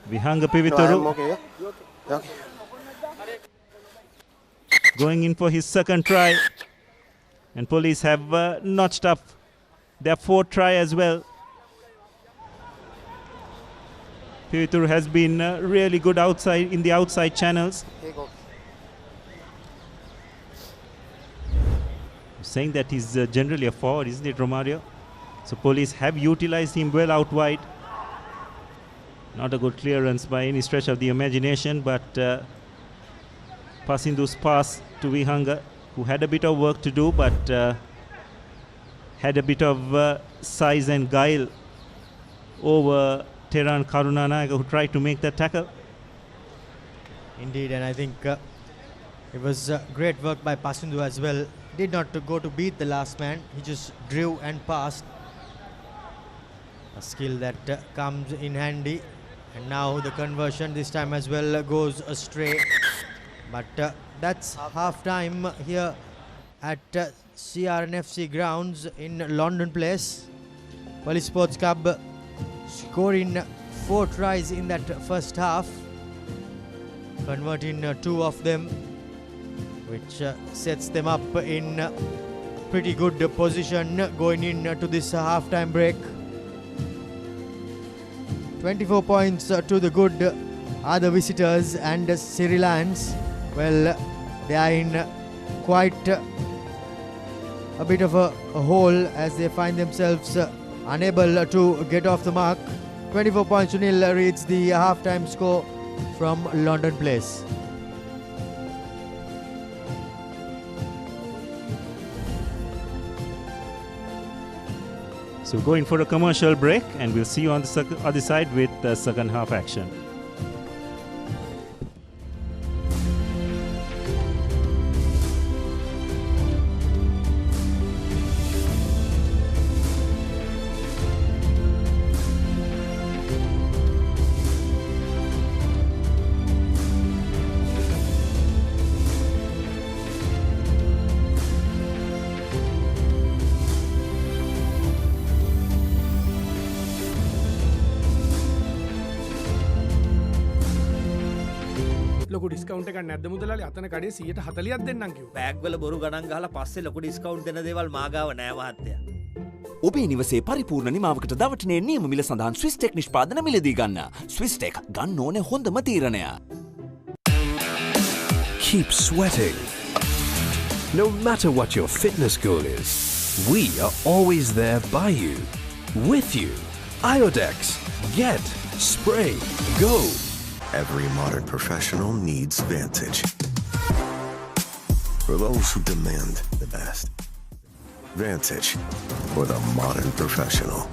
Vihanga Pivituru going in for his second try. And Police have notched up their fourth try as well. Pivituru has been really good outside in the outside channels. Saying that he's generally a forward, isn't it, Romario? So Police have utilized him well out wide. Not a good clearance by any stretch of the imagination, but Pasindu's pass to Vihanga, who had a bit of work to do, but had a bit of size and guile over Teran Karunanaga, who tried to make that tackle. Indeed, and I think it was great work by Pasindu as well. Did not go to beat the last man, he just drew and passed. A skill that comes in handy. And now the conversion this time as well goes astray. But that's half time here at CRNFC grounds in London Place. Police Sports Club scoring 4 tries in that first half, converting 2 of them, which sets them up in pretty good position going into this half-time break. 24 points to the good are the visitors, and Siri Lions, well, they are in quite a bit of a hole as they find themselves unable to get off the mark. 24 points to nil reads the half-time score from London Place. So going for a commercial break, and we'll see you on the other side with the second half action. ලොකු discount එකක් නැද්ද මුදලාලි? අතන කඩේ 140ක් දෙන්නම් කිව්වා. Bag වල බොරු ගණන් ගහලා පස්සේ ලොකු ඩිස්කවුන්ට් දෙන දේවල් මා ගාව නෑ මහත්තයා. ඔබේ නිවසේ පරිපූර්ණ නිමාවකට දවටනේ නියම මිල සඳහන් ස්විස් ටෙක් නිෂ්පාදන මිලදී ගන්න. ස්විස් ටෙක් ගන්න ඕනේ හොඳම තීරණය. Keep sweating. No matter what your fitness goal is, we are always there by you, with you. Iodex. Get, spray, go. Every modern professional needs Vantage. For those who demand the best. Vantage for the modern professional.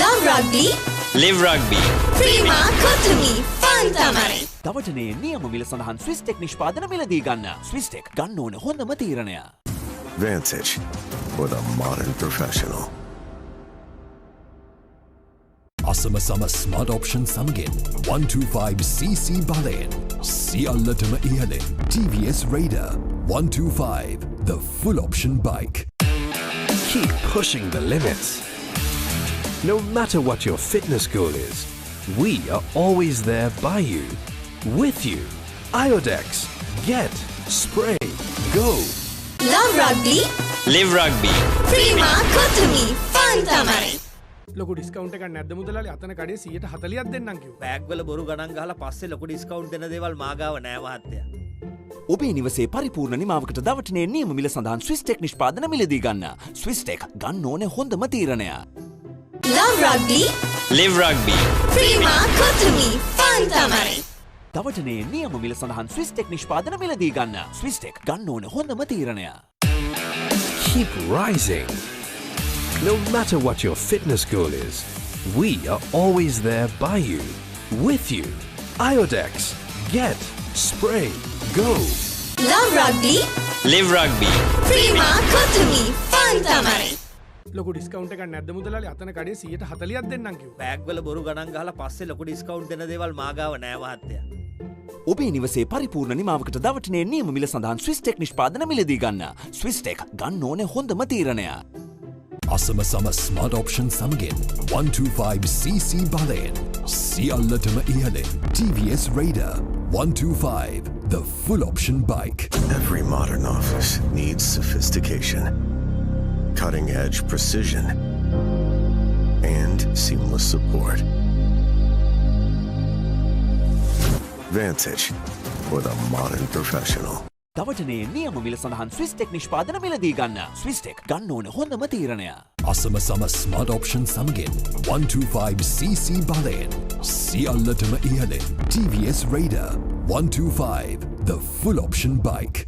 Love rugby. Live rugby. Prima Kotumi. Fun Tamari. දවටනේ නියම මිල සඳහන් Swiss tech නිෂ්පාදන මිලදී ගන්න. Swiss tech ගන්න ඕනේ හොඳම තීරණය. Vantage for the modern professional. Asama Sama Smart Option Samagin 125cc Balen Sialatama Ialen TVS Raider 125, the full option bike. Keep pushing the limits. No matter what your fitness goal is, we are always there by you, with you. Iodex. Get, spray, go. Love rugby. Live rugby. Prima Kotumi. Fun Tamari. ලොකු discount එකක් නැද්ද මුදලාලි? අතන කඩේ 140ක් දෙන්නම් කිව්වා. Bag වල බොරු ගණන් ගහලා පස්සේ ලොකු ඩිස්කවුන්ට් දෙන දේවල් මා ගාව නෑ මහත්තයා. ඔබේ නිවසේ පරිපූර්ණ නිමාවකට දවටනේ නියම මිල සඳහන් ස්විස් ටෙක් නිෂ්පාදන මිලදී ගන්න. ස්විස් ටෙක් ගන්න ඕනේ හොඳම තීරණය. Love rugby. Live rugby. Prima Kotumi. Fun Tamari. දවටනේ නියම මිල සඳහන් ස්විස් ටෙක් නිෂ්පාදන මිලදී ගන්න. ස්විස් ටෙක් ගන්න ඕනේ හොඳම තීරණය. Keep rising. No matter what your fitness goal is, we are always there by you, With you. Iodex. Get. Spray. Go. Love rugby. Live rugby. Prima Kotumi. Fun tamari. ලොකු discount එකක් නැද්ද මුදලාලි අතන කඩේ 140ක් දෙන්නම් කිව්වා. බෑග් වල බොරු ගණන් ගහලා පස්සේ ලොකු ඩිස්කවුන්ට් දෙන දේවල් මාගාව නෑ මහත්තයා. ඔබේ නිවසේ පරිපූර්ණ නිමාවකට දවටනේ නියම මිල සඳහන් ස්විස් ටෙක් නිෂ්පාදන මිලදී ගන්න. ස්විස් ටෙක් ගන්න ඕනේ හොඳම තීරණය. අසම සම ස්මාර්ට් ඔප්ෂන් සමගින් 125cc බලයෙන් සියල්ලටම ඉහළින් TVS Raider 125 the full option bike. Every modern office needs sophistication, cutting-edge precision, and seamless support. Vantage for the modern professional. දවටනේ නියම මිල සඳහන් ස්විස් ටෙක් නිෂ්පාදන මිලදී ගන්න. ස්විස් ටෙක් ගන්න ඕනේ හොඳම තීරණය. අසම සම ස්මාර්ට් ඔප්ෂන් සමගින් 125cc බලයෙන් සියල්ලටම ඉහළින් TVS Raider 125 the full option bike.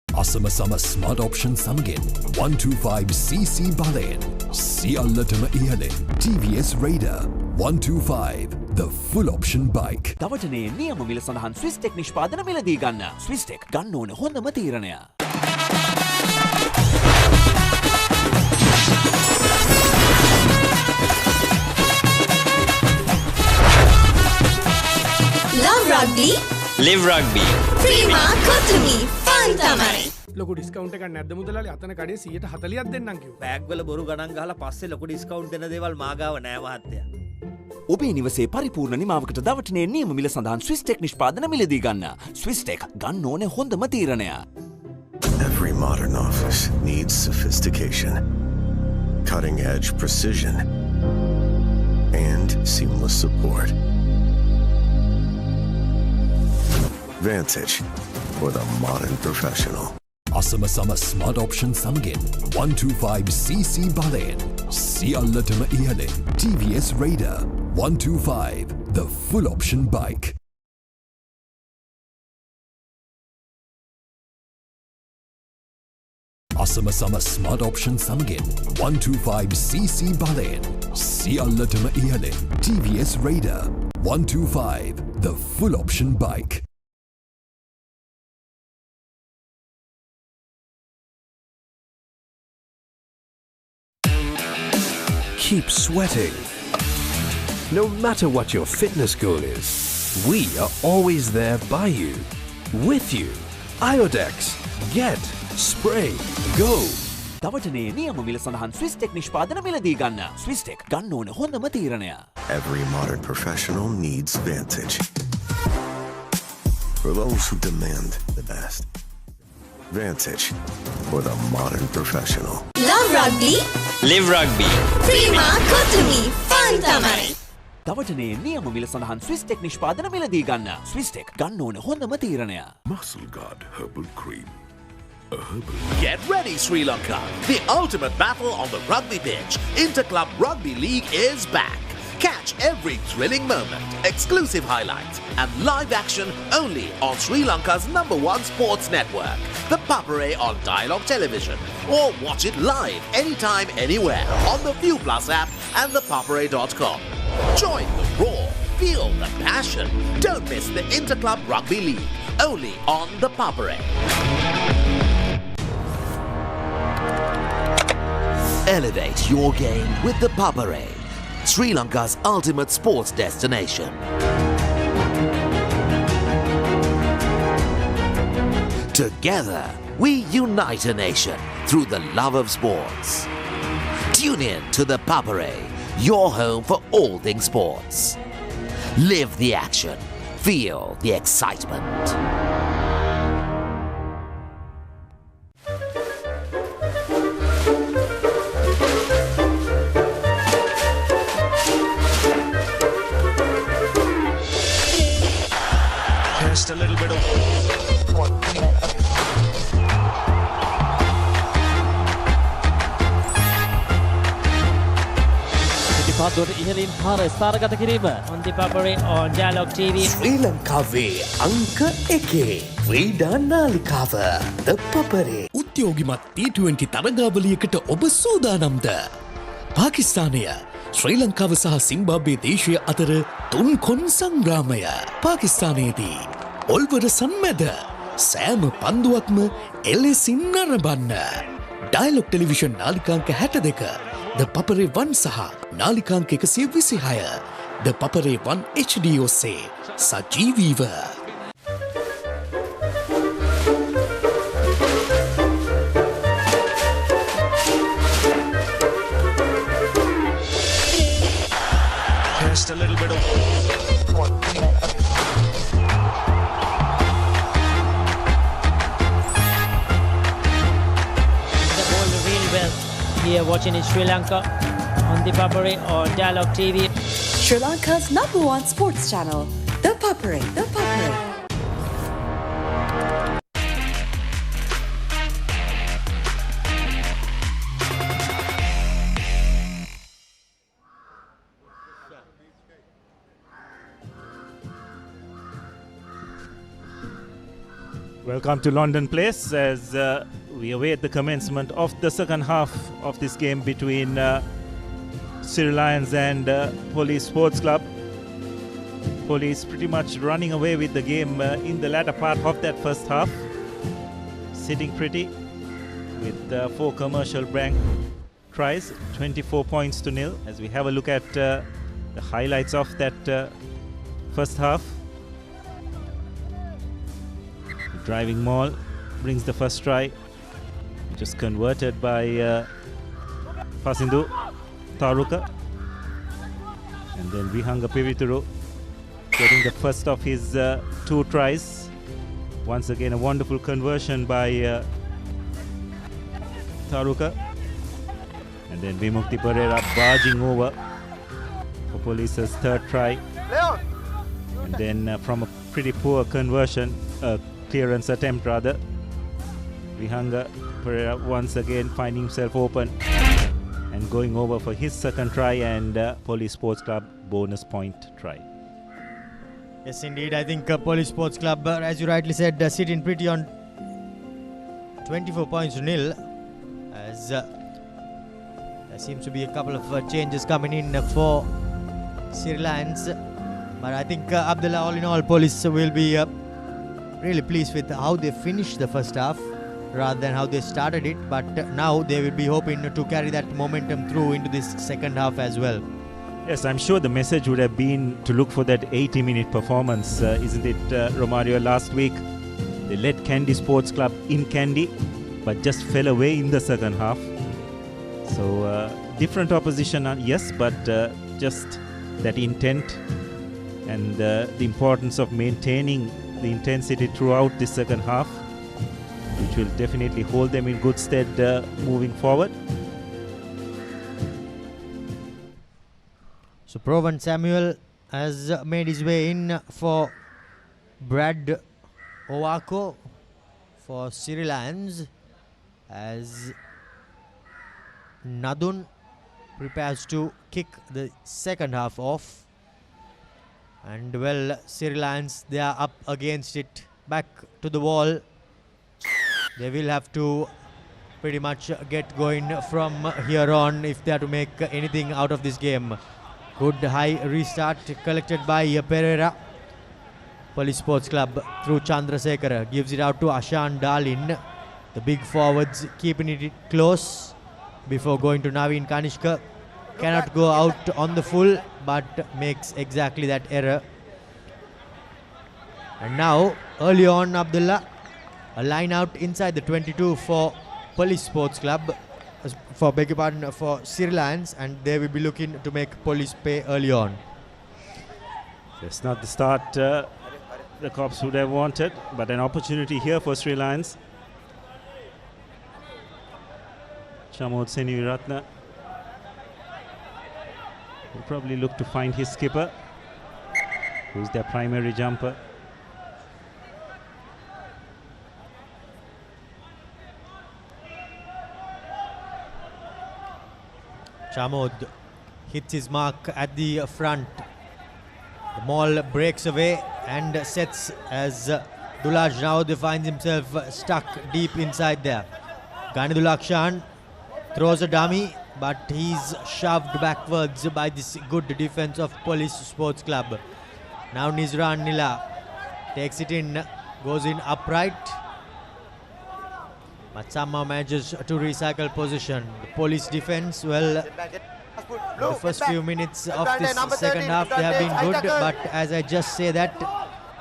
අසම සම ස්මාර්ට් ඔප්ෂන් සමගින් 125cc බලයෙන් සියල්ලටම ඉහළින් TVS Raider 125 the full option bike. දවටනේ නියම මිල සඳහන් ස්විස් ටෙක් නිෂ්පාදන මිලදී ගන්න. ස්විස් ටෙක් ගන්න ඕනේ හොඳම තීරණය. Love rugby. Live rugby. Prima Kotumi. Fun tamari. ලොකු ඩිස්කවුන්ට් එකක් නැද්ද මුදලාලි අතන කඩේ 140ක් දෙන්නම් කිව්වා. බෑග් වල බොරු ගණන් ගහලා පස්සේ ලොකු ඩිස්කවුන්ට් දෙන දේවල් මාගාව නෑ මහත්තයා. ඔබේ නිවසේ පරිපූර්ණ නිමාවකට දවටනේ නියම මිල සඳහන් ස්විස් ටෙක් නිෂ්පාදන මිලදී ගන්න. ස්විස් ටෙක් ගන්න ඕනේ හොඳම තීරණය. Every modern office needs sophistication, cutting-edge precision, and seamless support. Vantage for the modern professional. අසම සම ස්මාර්ට් ඔප්ෂන් සමගින් 125cc බලයෙන් සියල්ලටම ඉහළින් TVS Raider 125 the full option bike. අසම සම ස්මාර්ට් ඔප්ෂන් සමගින් 125cc බලයෙන් සියල්ලටම ඉහළින් TVS Raider 125 the full option bike. Keep sweating. No matter what your fitness goal is, we are always there by you, with you. Iodex. Get. Spray. Go. දවටනේ නියම මිල සඳහන් Swiss tech නිෂ්පාදන මිලදී ගන්න. Swiss tech ගන්න ඕනේ හොඳම තීරණය. Every modern professional needs Vantage. For those who demand the best. Vantage for the modern professional. Love rugby. Live rugby. Prima Kotumi. Fun tamari. දවටනේ නියම මිල සඳහන් ස්විස් ටෙක් නිෂ්පාදන මිලදී ගන්න. ස්විස් ටෙක් ගන්න ඕනේ හොඳම තීරණය. Muscle Guard Herbal Cream. A herbal. Get ready, Sri Lanka. The ultimate battle on the rugby pitch. Inter-Club Rugby League is back. Catch every thrilling moment, exclusive highlights, and live action only on Sri Lanka's #1 sports network, ThePapare on Dialog Television, or watch it live anytime, anywhere on the ViU Plus app and thepapare.com. Join the roar, feel the passion. Don't miss the Inter-Club Rugby League, only on ThePapare. Elevate your game with ThePapare, Sri Lanka's ultimate sports destination. Together, we unite a nation through the love of sports. Tune in to ThePapare, your home for all things sports. Live the action, feel the excitement. Just a little bit of පාදුවට ඉහළින් පාර ස්ථාරගත කිරීම on the Papare on Dialog TV. ශ්‍රී ලංකාවේ අංක 1 ක්‍රීඩා නාලිකාව ThePapare. උද්‍යෝගිමත් T20 තරගාවලියකට ඔබ සූදානම්ද? පාකිස්තානය ශ්‍රී ලංකාව සහ සිම්බාබ්වේ දේශය අතර තුන් කොන් සංග්‍රාමය පාකිස්තානයේදී ඔල්වර සම්මැද සෑම පන්දුවක්ම එලෙසින් නරඹන්න. ඩයලොග් ටෙලිවිෂන් නාලිකාංක 62 ThePapare 1 සහ නාලිකාංක 126 ThePapare 1 HD ඔස්සේ සජීවීව. Just a little bit of The ball really well here watching in Sri Lanka on ThePapare on Dialog TV. Sri Lanka's #1 sports channel, ThePapare. Welcome to London Place as we await the commencement of the second half of this game between Siri Lions and Police Sports Club. Police pretty much running away with the game in the latter part of that first half. Sitting pretty with 4 commercial blank tries, 24 points to nil. As we have a look at the highlights of that first half. Driving maul brings the first try, just converted by Fasindu Taruka, and then Vihanga Pivituru getting the first of his 2 tries. Once again a wonderful conversion by Taruka, and then Vimukti Pereira barging over for Police's 3rd try, and then from a pretty poor conversion, clearance attempt rather, Vihanga Pereira once again finding himself open and going over for his 2nd try and Police Sports Club bonus point try. Yes, indeed. I think Police Sports Club, as you rightly said, sitting pretty on 24 points to nil, as there seems to be a couple of changes coming in for Siri Lions. But I think Abdullah, all in all, Police will be really pleased with how they finished the first half rather than how they started it, but now they will be hoping to carry that momentum through into this second half as well. Yes, I'm sure the message would have been to look for that 80-minute performance, isn't it, Romario? Last week they led Kandy Sports Club in Kandy but just fell away in the second half. So different opposition, yes, but just that intent and the importance of maintaining the intensity throughout the second half, which will definitely hold them in good stead moving forward. So Provan Samuel has made his way in for Brad Owako for Siri Lions, as Nadun prepares to kick the second half off. And well, Siri Lions, they are up against it, back to the wall. They will have to pretty much get going from here on if they are to make anything out of this game. Good high restart collected by Pereira. Police Sports Club through Chandrasekhara gives it out to Ashan Dalin. The big forwards keeping it close before going to Naveen Kanishka. Cannot go out on the full, but makes exactly that error. And now, early on, Abdullah, a line out inside the 22 for Police Sports Club, for beg your pardon, for Siri Lions, and they will be looking to make Police pay early on. It's not the start the Cops would have wanted, but an opportunity here for Sri Lions. Chamod Seniviratna will probably look to find his skipper, who's their primary jumper. Chamod hits his mark at the front. The maul breaks away and sets as Dulaj now finds himself stuck deep inside there. Ganidulakshan throws a dummy, but he's shoved backwards by this good defense of Police Sports Club. Now Nizran Nila takes it in, goes in upright, but somehow manages to recycle position. The Police defense, well, the first few minutes of this second half they have been good, but as I just say that,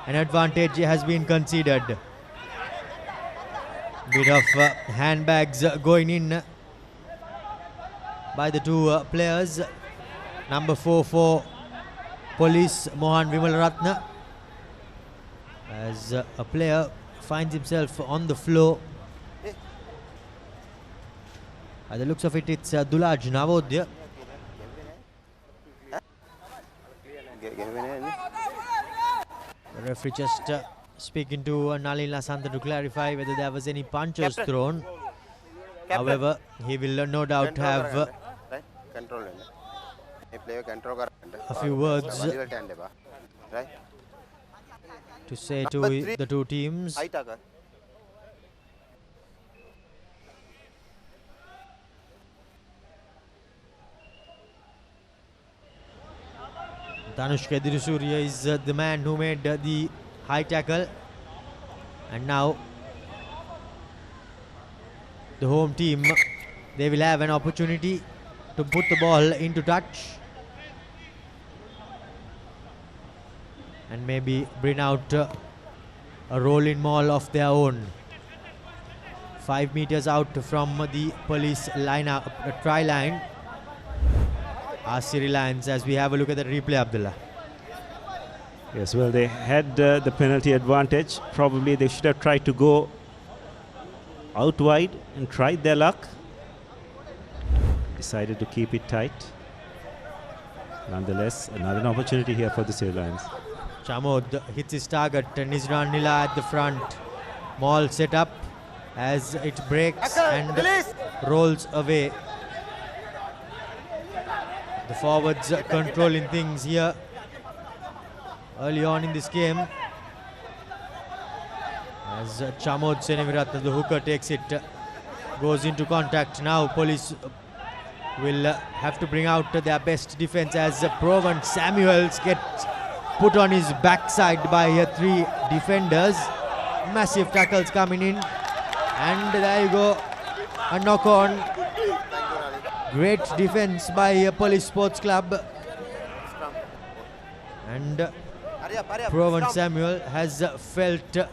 an advantage has been conceded. Bit of handbags going in by the two players. Number 4 for Police, Mohan Vimalaratne, as a player finds himself on the floor. By the looks of it, it's Dulaj Navodya. The referee just speaking to Nalin Lasantha to clarify whether there was any punches thrown. However, he will no doubt have a few words to say to the two teams. Danushka Dirusuriya is the man who made the high tackle, and now the home team, they will have an opportunity to put the ball into touch and maybe bring out a rolling maul of their own. 5 meters out from the Police try line are Siri Lions, as we have a look at the replay, Abdullah. Yes, well, they had the penalty advantage. Probably they should have tried to go out wide and tried their luck. Decided to keep it tight. Nonetheless, another opportunity here for the Siri Lions. Chamod hits his target. Nizran Nila at the front. Maul set up as it breaks and rolls away. The forwards controlling things here early on in this game, as Chamod Seneviratne, the hooker, takes it, goes into contact. Now Police will have to bring out their best defense as Provan Samuels gets put on his backside by 3 defenders. Massive tackles coming in, and there you go, a knock on. Great defense by Police Sports Club, and Provan Samuel has felt the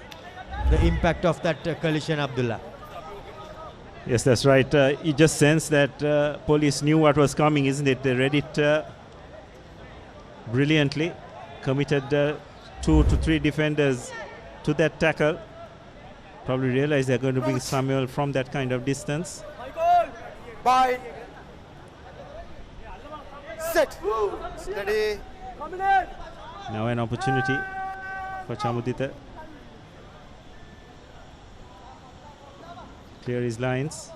impact of that collision, Abdullah. Yes, that's right. You just sense that Police knew what was coming, isn't it? They read it brilliantly, committed 2 to 3 defenders to that tackle. Probably realized they're going to bring Samuel from that kind of distance. Bye. Set. Steady. Now an opportunity for Chamudita. Clear his lines,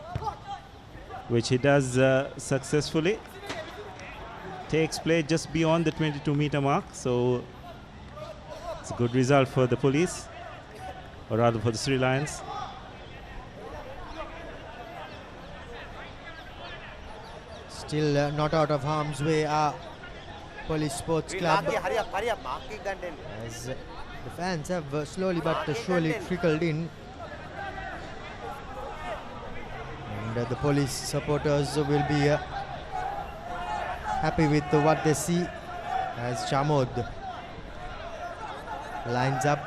which he does successfully. Takes play just beyond the 22-meter mark, so it's a good result for the Police, or rather for the Sri Lions. Still not out of harm's way are Police Sports Club, as the fans have slowly but surely trickled in, and the Police supporters will be happy with what they see, as Chamod lines up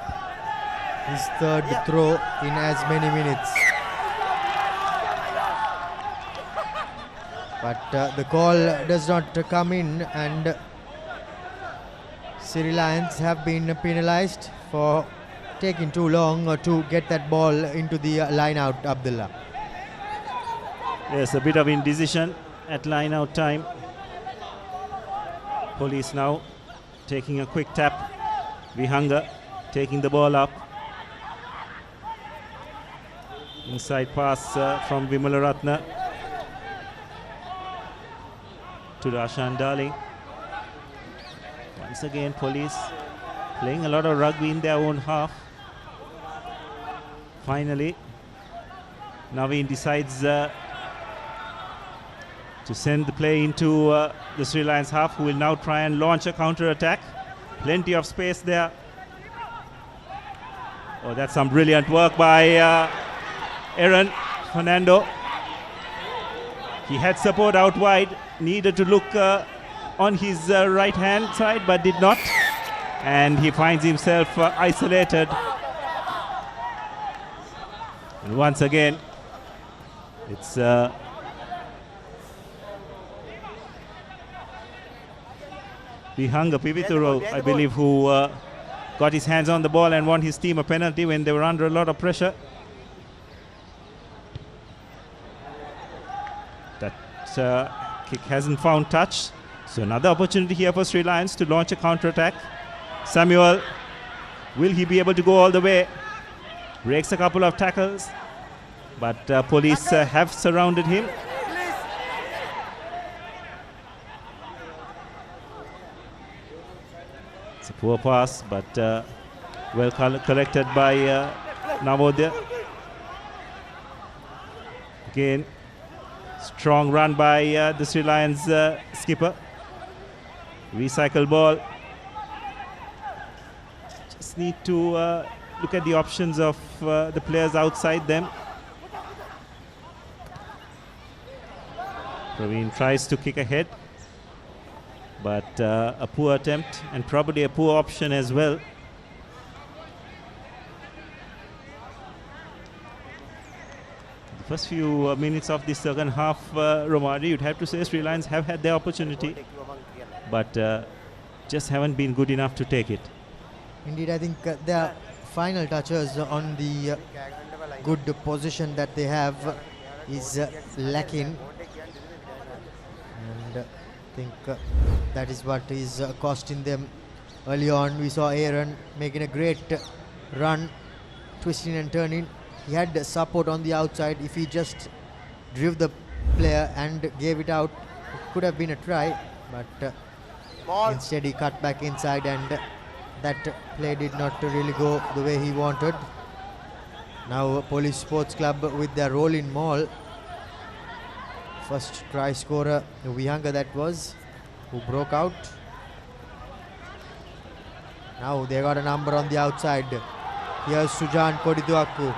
his 3rd throw in as many minutes. But the call does not come in, and Siri Lions have been penalized for taking too long to get that ball into the line out, Abdullah. Yes, a bit of indecision at line out time. Police now taking a quick tap. Vihanga taking the ball up. Inside pass from Vimalaratne to Rashan Darling. Once again, Police playing a lot of rugby in their own half. Finally, Naveen decides to send the play into the Sri Lions half, who will now try and launch a counter-attack. Plenty of space there. Oh, that's some brilliant work by Aaron Fernando. He had support out wide, needed to look on his right hand side, but did not. And he finds himself isolated. And once again, it's Vihanga Pivituro, I believe, who got his hands on the ball and won his team a penalty when they were under a lot of pressure. That kick hasn't found touch. So another opportunity here for Sri Lions to launch a counter-attack. Samuel, will he be able to go all the way? Breaks a couple of tackles, but police have surrounded him. It's a poor pass, but well collected by Navodaya. Again, strong run by the Sri Lions skipper. Recycle ball. Just need to look at the options of the players outside them. Praveen tries to kick ahead, but a poor attempt and probably a poor option as well. The first few minutes of the second half, Romari, you'd have to say Sri Lions have had their opportunity, but just haven't been good enough to take it. Indeed, I think their final touches on the good position that they have is lacking. And I think that is what is costing them. Early on, we saw Aaron making a great run, twisting and turning. He had support on the outside. If he just drove the player and gave it out, it could have been a try, but instead he cut back inside, and that play did not really go the way he wanted. Now Police Sports Club with their rolling maul. First try scorer, Vihanga that was, who broke out. Now they got a number on the outside. Here's Sujan Kodiduaku.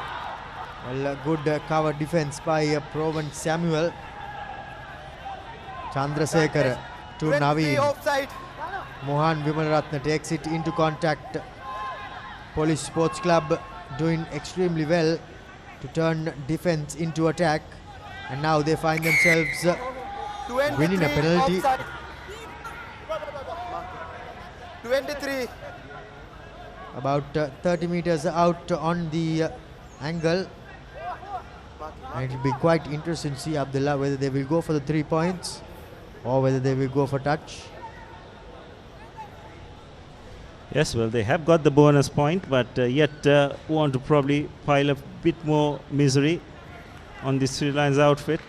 Well, good cover defense by Provan Samuel. Chandrasekhar to Naveen. Mohan Vimalratna takes it into contact. Police Sports Club doing extremely well to turn defense into attack. And now they find themselves winning a penalty. 23. About 30 meters out on the angle. And it will be quite interesting to see, Abdullah, whether they will go for the 3 points or whether they will go for touch. Yes, well, they have got the bonus point, but yet want to probably pile a bit more misery on the Sri Lions outfit.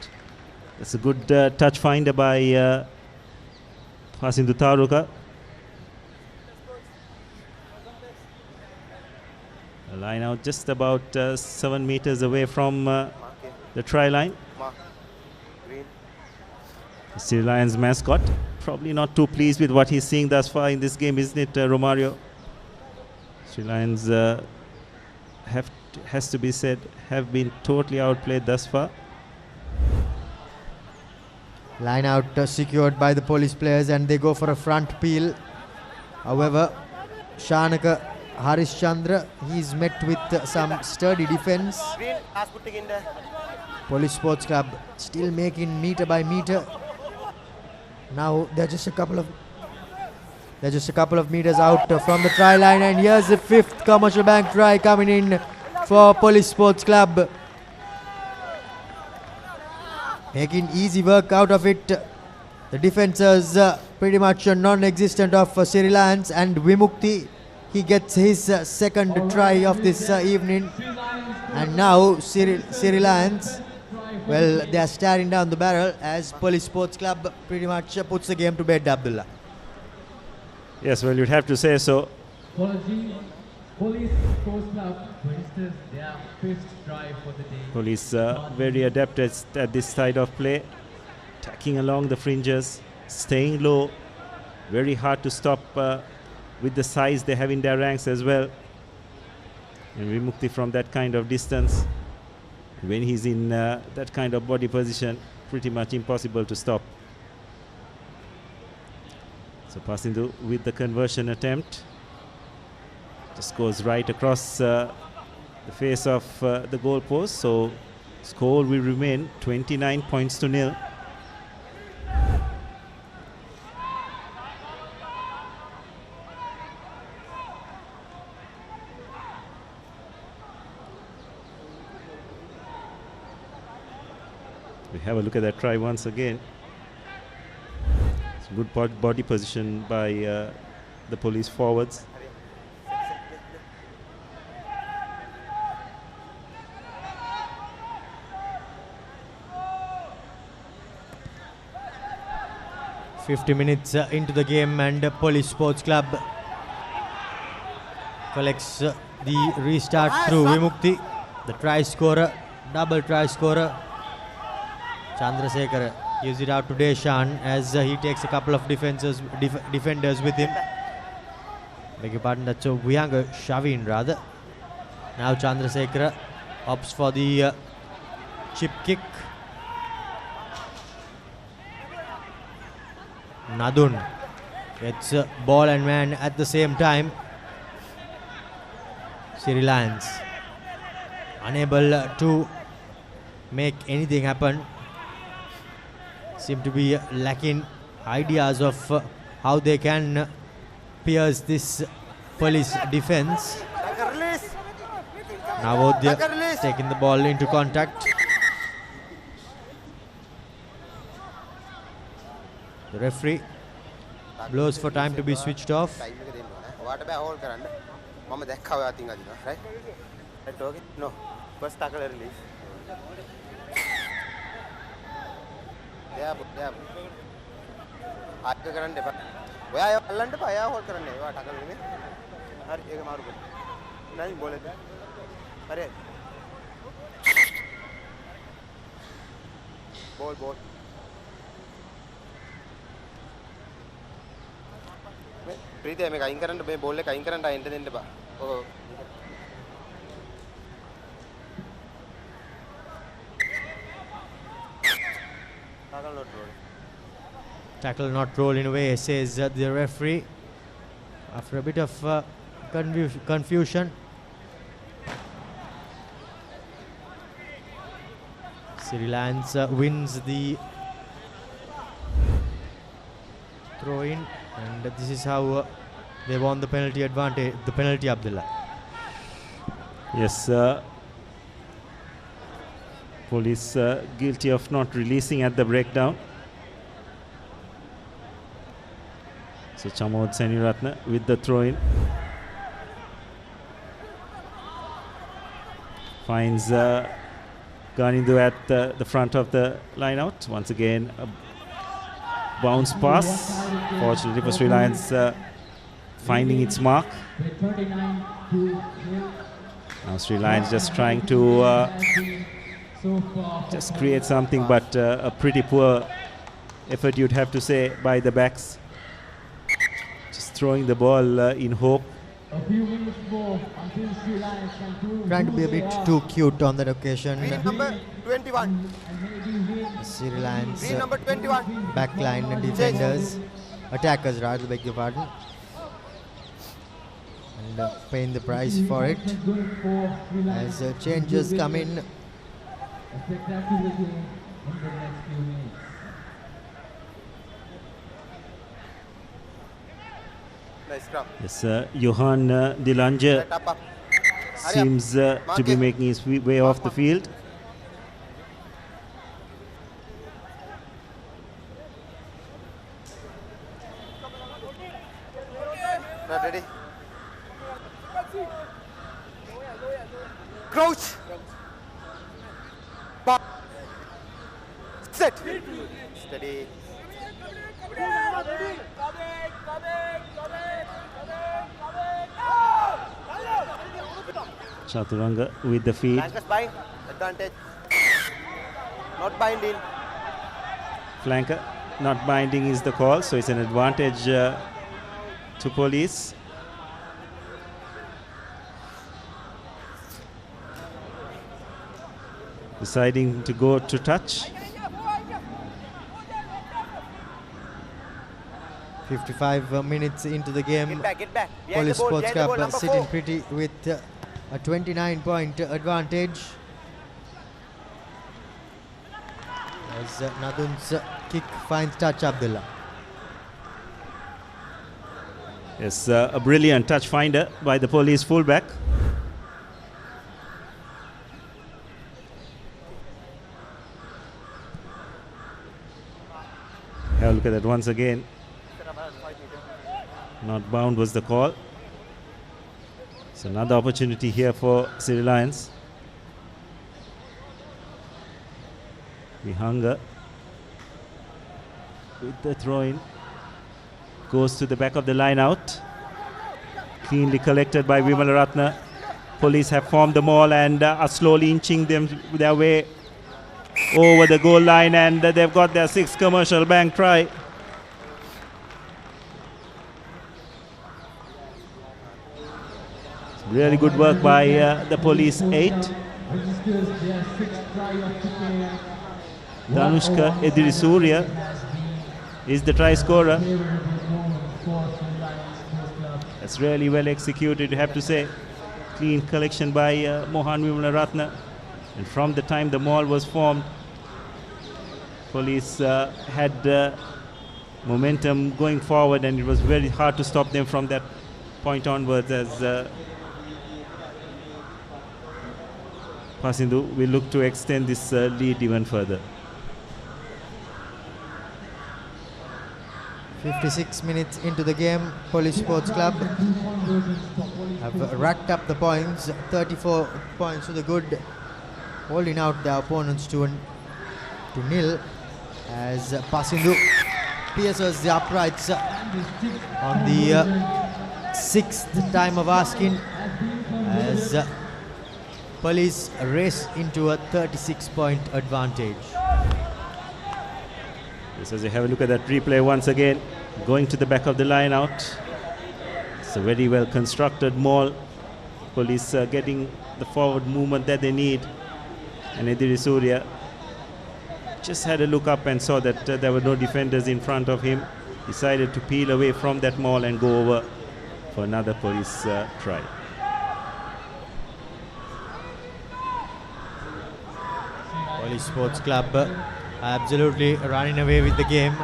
That's a good touch finder by Fasindu Taruka. A line out just about 7 meters away from the try line. The Sri Lions mascot probably not too pleased with what he's seeing thus far in this game, isn't it, Romario? Sri Lions has to be said, have been totally outplayed thus far. Line out secured by the police players, and they go for a front peel. However, Shanaka Harishchandra, he's met with some sturdy defense. Police Sports Club still making meter by meter. Now they're just a couple of meters out from the try line, and here's the 5th Commercial Bank try coming in for Police Sports Club. Making easy work out of it. The defenders pretty much non-existent of Siri Lions, and Vimukti, he gets his second try of this evening. And now Siri Lions, well, they are staring down the barrel as Police Sports Club pretty much puts the game to bed, Abdullah. Yes, well, you'd have to say so. Police Sports Club registers their 5th try for the day. Police very adept at this side of play. attacking along the fringes, staying low. Very hard to stop with the size they have in their ranks as well. And Vimukti from that kind of distance, when he's in that kind of body position, pretty much impossible to stop. So Pasindu with the conversion attempt, just goes right across the face of the goal post. So score will remain 29 points to 0. We have a look at that try once again. It's good body position by the police forwards. "50 minutes into the game, and Police Sports Club collects the restart through Vimukti, the try scorer, double try scorer. Chandrasekhar gives it out to Deshan as he takes a couple of defenders with him. Beg your pardon, that's Vihanga Shavin rather. Now Chandrasekhar opts for the chip kick. Nadun gets ball and man at the same time. Siri Lions unable to make anything happen. Seem to be lacking ideas of how they can pierce this police defense. Navodya taking the ball into contact. The referee blows for time to be switched off. No, first tackle release. आगे करने पर वो आया लंडे पर आया और करने वो टाकल में हर एक मारू को नहीं बोले अरे बोल बोल मैं प्रीति मैं कहीं करने मैं बोले कहीं करने आए इंटरनेट पर वो Tackle not roll in a way, says the referee after a bit of confusion. Siri Lions wins the throw in, and this is how they won the penalty advantage, the penalty, Abdullah. Yes, police guilty of not releasing at the breakdown. So Chamod Seniratna with the throw-in. Finds Ganindu at the front of the line-out. Once again, a bounce pass. Fortunately for Sri Lions, finding its mark. Now Sri Lions just trying to just create something, but a pretty poor effort, you'd have to say, by the backs. Just throwing the ball in hope. Trying to be a bit too cute on that occasion. Number 21. Siri Lions number 21. backline defenders, attackers rather, beg your pardon, and paying the price for it as changes come in. Yes, Johan Dilange seems to be making his way off the field. Ready? Crouch. Back. Set. Steady. Chaturanga with the feed. Bind. Advantage. Not bind in. Flanker not binding is the call, so it's an advantage to police. Deciding to go to touch. 55 minutes into the game. Get back. Police Sports Club sitting pretty with a 29-point advantage. As Nadun's kick finds touch Abdullah. Yes, a brilliant touch finder by the police fullback. Have a look at that once again. Not bound was the call. It's another opportunity here for Siri Lions. Vihanga with the throw-in. Goes to the back of the line out. Cleanly collected by Vimalaratne. Police have formed the maul and are slowly inching their way over the goal line, and they've got their 6th commercial bank try. Really good work by the police 8. Danushka Edirisuriya is the try scorer. That's really well executed, you have to say. Clean collection by Mohan Vimalaratne. And from the time the maul was formed, police had momentum going forward, and it was very hard to stop them from that point onwards, as Pasindu will look to extend this lead even further. 56 minutes into the game, Police Sports Club have racked up the points, 34 points to the good, holding out their opponents to nil, as Pasindu pierces the uprights on the 6th time of asking, as police race into a 36-point advantage. Yes, as you have a look at that replay once again, going to the back of the line out. It's a very well constructed maul. Police getting the forward movement that they need. And Edirisuriya just had a look up and saw that there were no defenders in front of him. Decided to peel away from that maul and go over for another police try. Police Sports Club absolutely running away with the game.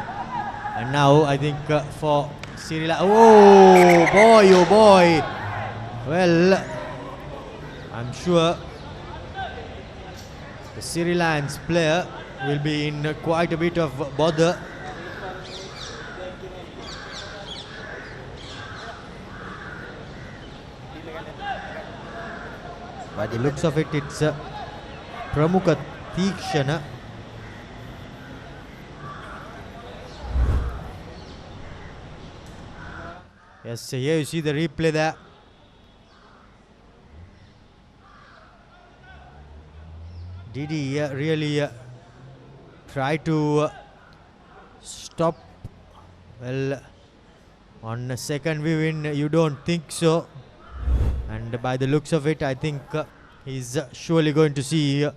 And now I think for Siri Lions, oh boy. Well, I'm sure the Siri Lions player will be in quite a bit of bother. By the looks of it, it's Pramukha Theekshana. Yes, here you see the replay there. Did he really try to stop? Well, on a second viewing, you don't think so. And by the looks of it, I think he's surely going to see a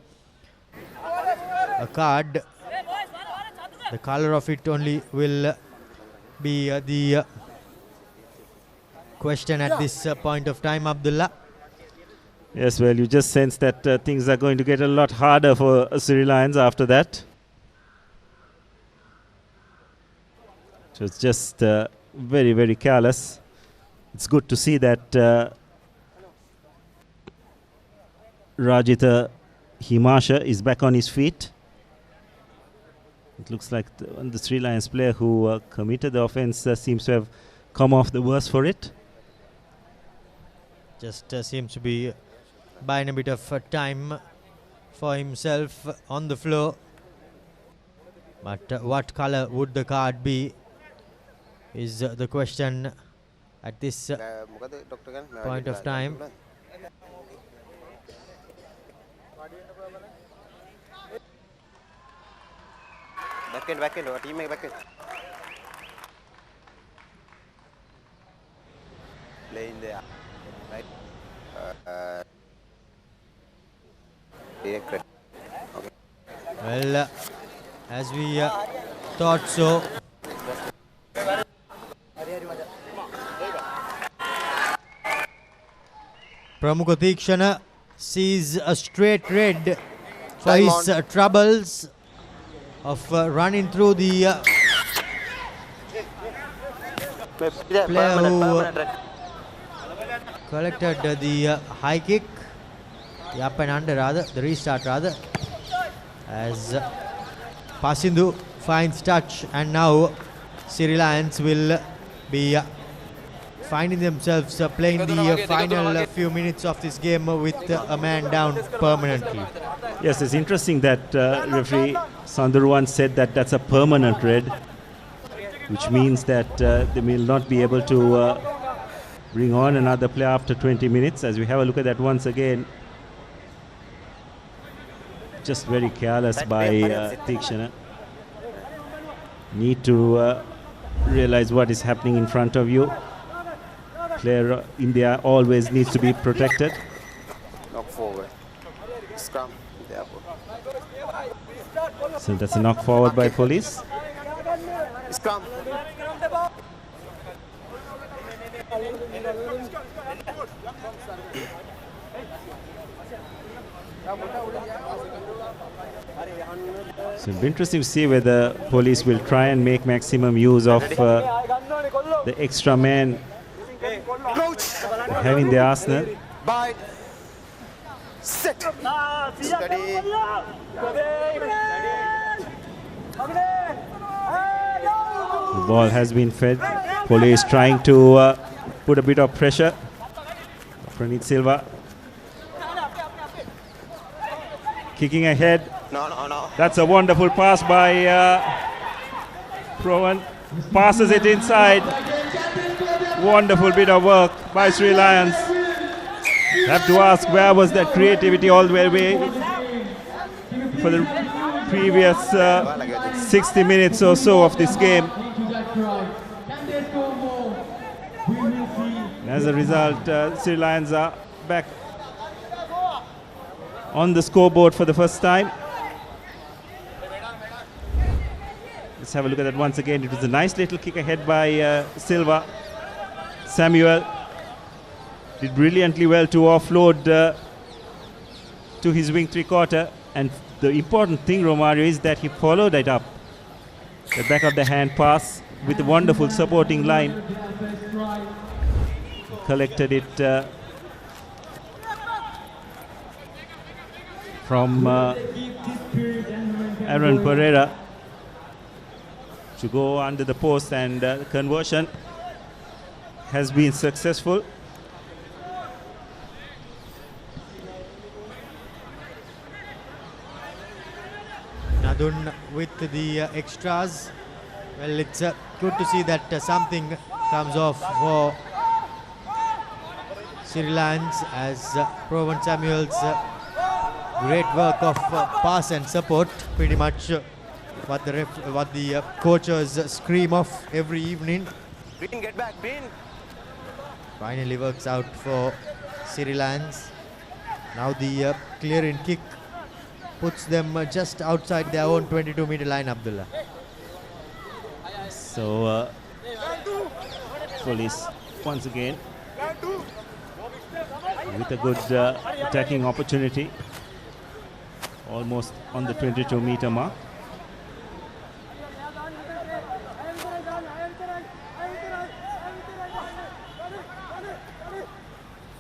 card. The color of it only will be the question at this point of time, Abdullah. Yes, well, you just sense that things are going to get a lot harder for Siri Lions after that. So it's just very, very careless. It's good to see that Rajitha Himasha is back on his feet. It looks like the Sri Lions player who committed the offence seems to have come off the worst for it. Just seems to be buying a bit of time for himself on the floor. But what colour would the card be is the question at this point of time. back end, our teammate back end. Play in there, right? Okay. Well, as we thought so. Pramukha Tikshana sees a straight red for his troubles of running through the player who collected the high kick, the up and under rather, the restart rather, as Pasindu finds touch, and now Siri Lions will be finding themselves playing the final few minutes of this game with a man down permanently. Yes, it's interesting that referee Sandhu once said that that's a permanent red, which means that they will not be able to bring on another player after 20 minutes. As we have a look at that once again, just very careless by Tikshana. Need to realize what is happening in front of you. Player India always needs to be protected. Knock forward. Scrum. So that's a knock forward by police. Scrum. So it'll be interesting to see whether police will try and make maximum use of the extra man having the arsenal. Bye. Sit. Steady. The ball has been fed. Police trying to put a bit of pressure. Pranit Silva kicking ahead. No. That's a wonderful pass by Provan. Passes it inside. Wonderful bit of work by Sri Lions. Have to ask, where was that creativity all the way for the previous 60 minutes or so of this game? As a result, Sri Lions are back on the scoreboard for the first time. Let's have a look at that once again. It was a nice little kick ahead by Silva. Samuel did brilliantly well to offload to his wing three-quarter, and the important thing, Romario, is that he followed it up. The back of the hand pass with a wonderful supporting line. Collected it from Aaron Pereira to go under the post, and conversion has been successful. Nadun with the extras. Well, it's good to see that something comes off for Sri Lions, as Provan Samuel's great work of pass and support, pretty much what the coaches scream of every evening. Green, get back, Green. Finally works out for Sri Lions. Now the clearing kick puts them just outside their own 22-meter line, Abdullah. So police once again with a good attacking opportunity, almost on the 22-meter mark.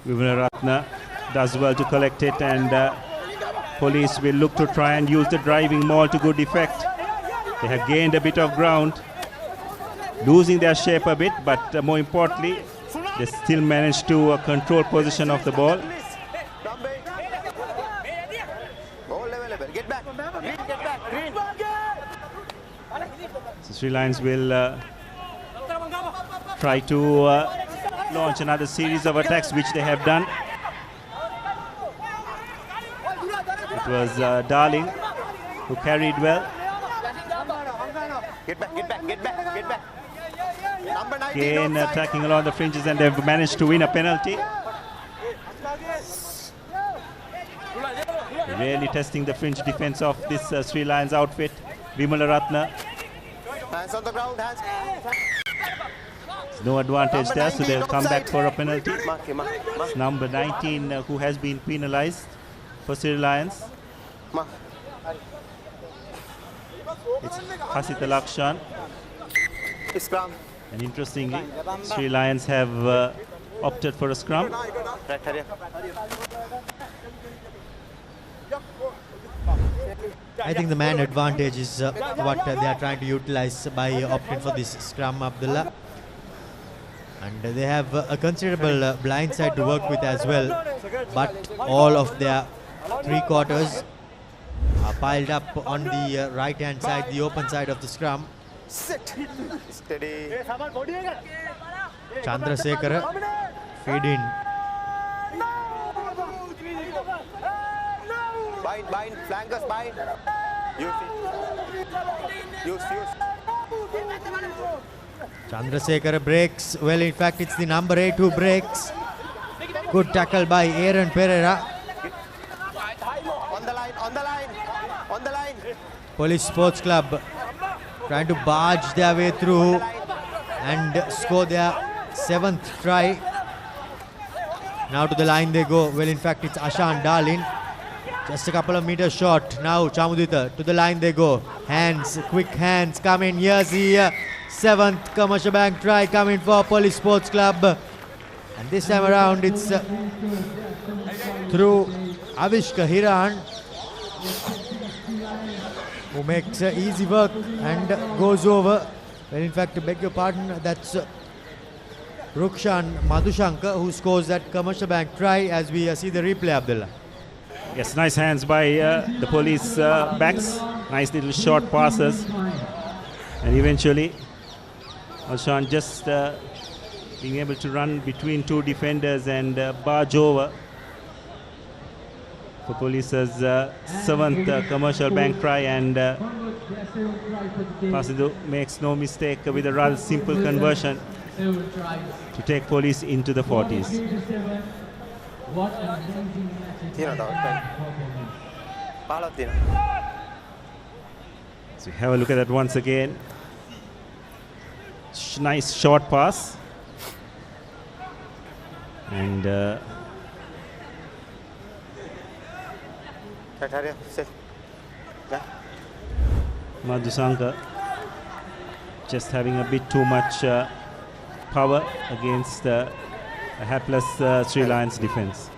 Vivanaratna does well to collect it, and police will look to try and use the driving maul to good effect. They have gained a bit of ground, losing their shape a bit, but more importantly, they still managed to control position of the ball. So Sri Lions will try to launch another series of attacks, which they have done. It was Darling who carried well. Get back, get back, get back, get back. Number 19 Again offside. attacking along the fringes, and they've managed to win a penalty. Really testing the fringe defense of this Sri Lions outfit. Vimala Ratna. Hands on the ground, hands. No advantage there, so they'll come back for a penalty. Mark, mark, mark. It's number 19 who has been penalized for Sri Lions. Mark. It's Hasita Lakshan. Scrum. And interestingly, Sri Lions have opted for a scrum. I think the man advantage is what they are trying to utilize by opting for this scrum, Abdullah. And they have a considerable blind side to work with as well. But all of their three quarters are piled up on the right hand side, the open side of the scrum. Sit. Steady. Chandrasekhara feed in. Bind, bind, flankers, bind. Use. Chandrasekhara breaks. Well, in fact, it's the number 8 who breaks. Good tackle by Aaron Pereira. On the line, on the line, on the line. Police Sports Club trying to barge their way through and score their 7th try. Now to the line they go. Well, in fact, it's Ashan Darlin. Just a couple of meters short. Now Chamudita to the line they go. Hands, quick hands come in. Here's the 7th Commercial Bank try coming for Police Sports Club. And this time around it's through Avishka Hiran, who makes easy work and goes over. Well, in fact, beg your pardon, that's Rukshan Madhushankar who scores that Commercial Bank try as we see the replay, Abdullah. Yes, nice hands by the police backs. Nice little short passes. And eventually, Alshan just being able to run between two defenders and barge over for Police's 7th commercial bank try, and Pasidu makes no mistake with a rather simple conversion to take Police into the 40s. So have a look at that once again. Nice short pass. And Madhusanka just having a bit too much power against a hapless Sri Lions defense.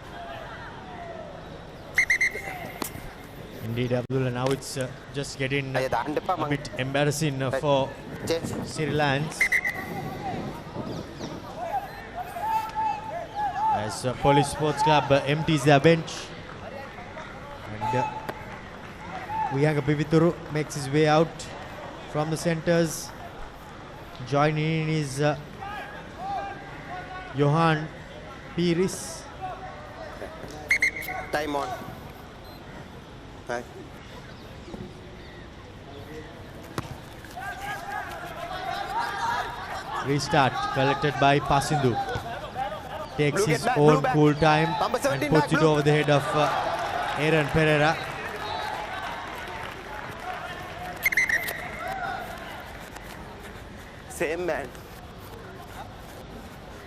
Indeed, Abdullah, now it's just getting a bit embarrassing for Sri Lions. As Police Sports Club empties their bench. And Vihanga Pivituru makes his way out from the centres. Joining in is Johan Piris. Time on. Right. Restart collected by Pasindu. Takes his own cool time and puts it over the head of Aaron Pereira. Same man.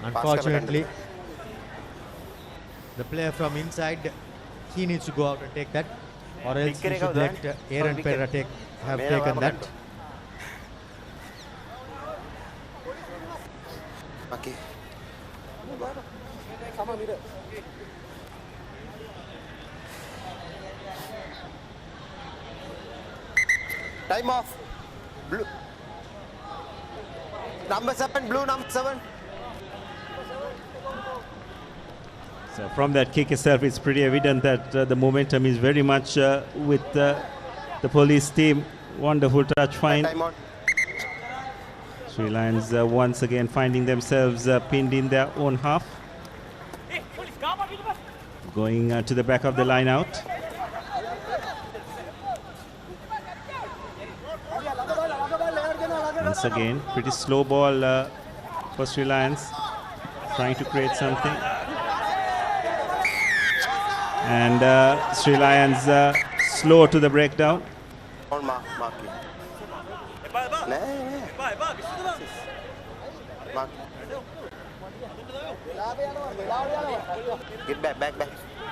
Unfortunately, the player from inside, he needs to go out and take that, or else he should let Aaron Pereira have taken that. Okay. Time off. Blue. Number 7, blue number 7. So from that kick itself, it's pretty evident that the momentum is very much with the police team. Wonderful touch find. Sri Lions once again finding themselves pinned in their own half. Going to the back of the line out. Once again, pretty slow ball for Sri Lions, trying to create something. And Sri Lions slow to the breakdown. Get back.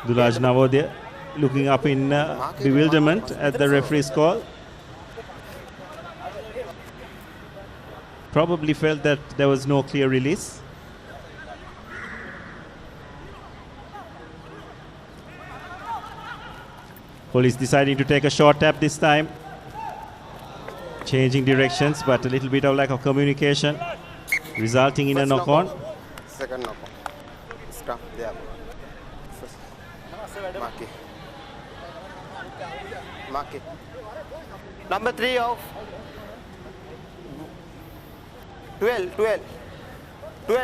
Dulaj Navodaya looking up in bewilderment at the referee's call. Probably felt that there was no clear release. Police deciding to take a short tap this time. Changing directions, but a little bit of lack of communication, resulting in a knock-on. Second knock-on. Stop there. Mark it. Number 3 of 12.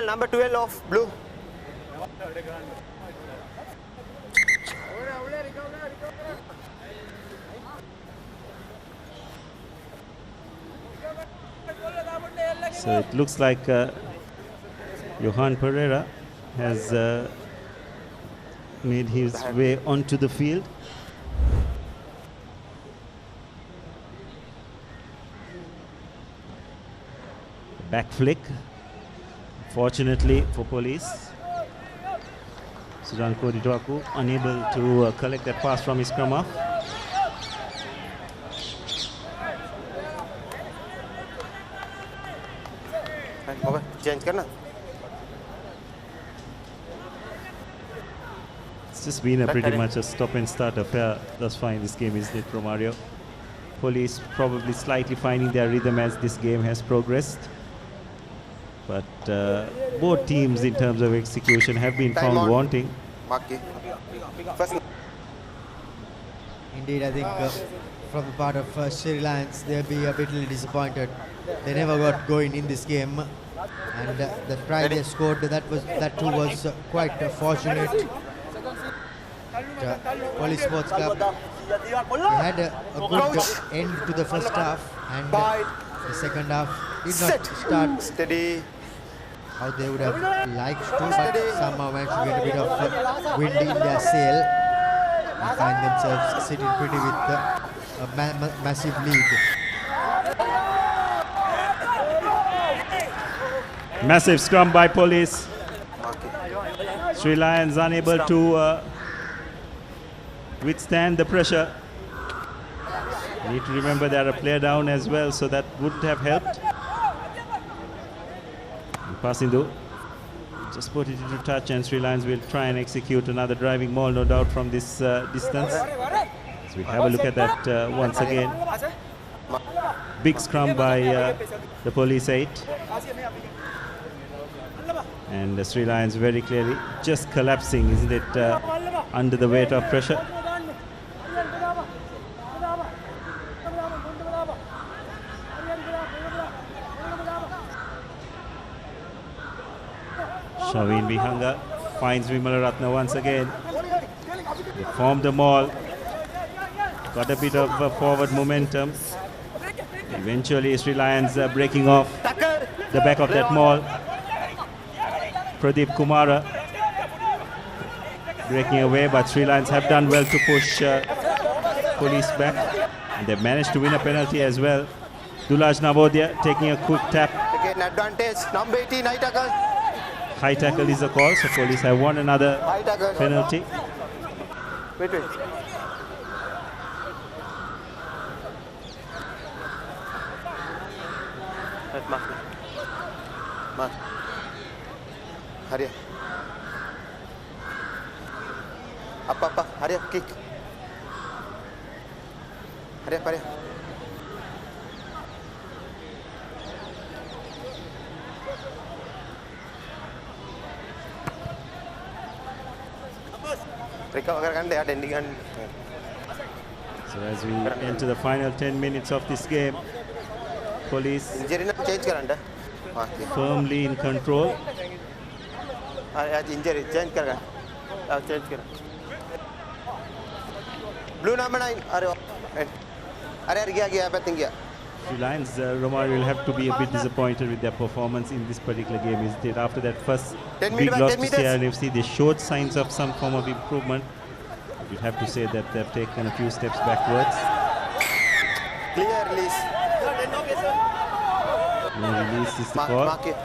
Number 12 of blue. So it looks like Johan Pereira has made his way onto the field. Back flick, fortunately for Police. Sujanko Didwaku unable to collect that pass from his scrum half. Change करना. It's just been a pretty much a stop and start affair thus far in this game, isn't it, Romario? Police probably slightly finding their rhythm as this game has progressed. But both teams in terms of execution have been found wanting. Indeed, I think from the part of Sri Lions, they'll be a bit disappointed. They never got going in this game. And the try they scored, that too was quite fortunate. Police Sports Club had a good end to the first half, and the second half did not start steady how they would have liked to, but somehow managed to get a bit of wind in their sail and find themselves sitting pretty with a massive lead. Massive scrum by Police. Sri Lions unable to withstand the pressure. You need to remember they are a player down as well, so that would have helped. Pasindu just put it into touch, and Sri Lions will try and execute another driving maul, no doubt, from this distance. So we have a look at that once again. Big scrum by the Police 8. And the Sri Lions very clearly just collapsing, isn't it, under the weight of pressure. Shavin Vihanga finds Vimalaratna once again. They formed the maul, got a bit of forward momentum. Eventually Sri Lions breaking off the back of that maul. Pradeep Kumara breaking away, but Sri Lions have done well to push Police back, and they've managed to win a penalty as well. Dulaj Navodaya taking a quick tap. Again, advantage, number 18, high tackle. High tackle is a call, so Police have won another penalty. Wait. Mark. Hurry up. Up. Hurry up, kick. Hurry up. So as we enter the final 10 minutes of this game, Police firmly in control. Injury, change kar. Blue number 9. Are gaya batting gaya. Sri Lions, Romario will have to be a bit disappointed with their performance in this particular game, isn't it? After that first big loss to CRNFC, they showed signs of some form of improvement. We'd have to say that they've taken a few steps backwards. Clear release. No release is the call. Mark it.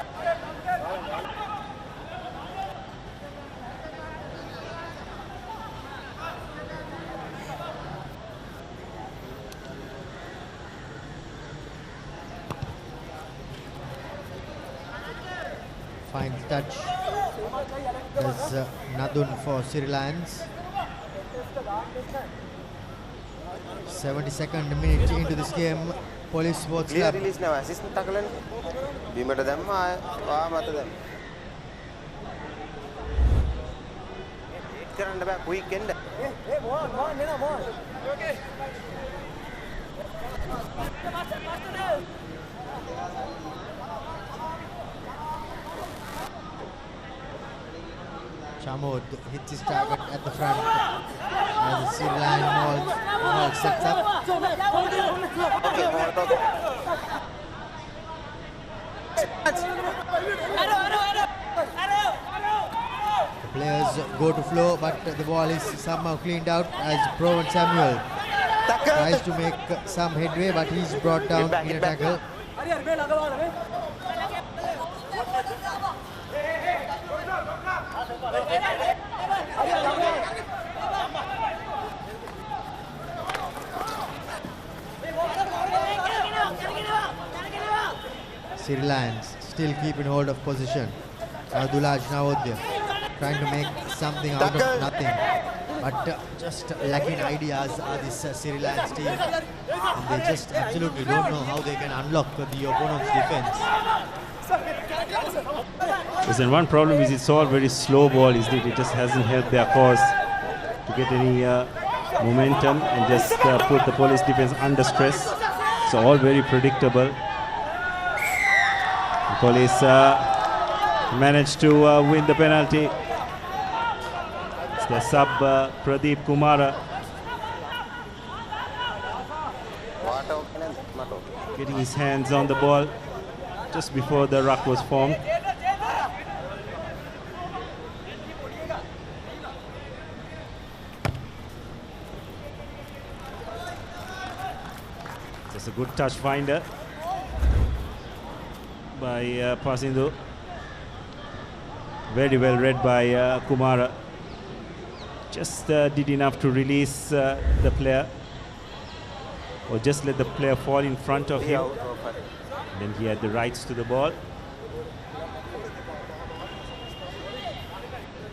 Fine touch. There's Nadun for Siri Lions. 72nd minute into this game. Police Sports Clear Club. release now. Assistant tackle. Bimata damma mata damma. Karanda ba quick end. Okay. Chamod hits his target at the front as the Siri Lions ball sets up. The players go to flow, but the ball is somehow cleaned out as Provan Samuel tries to make some headway, but he's brought down in a tackle. Siri Lions still keeping hold of position. Dulaj Navodya trying to make something out of nothing. But just lacking ideas are this Siri Lions team. And they just absolutely don't know how they can unlock the opponent's defense. Listen, one problem is it's all very slow ball, isn't it? It just hasn't helped their cause to get any momentum and just put the police defense under stress. It's all very predictable. The police managed to win the penalty. It's their sub Pradeep Kumara getting his hands on the ball just before the ruck was formed. Just a good touch finder by Pasindu. Very well read by Kumara. Just did enough to release the player, or just let the player fall in front of him. Then he had the rights to the ball.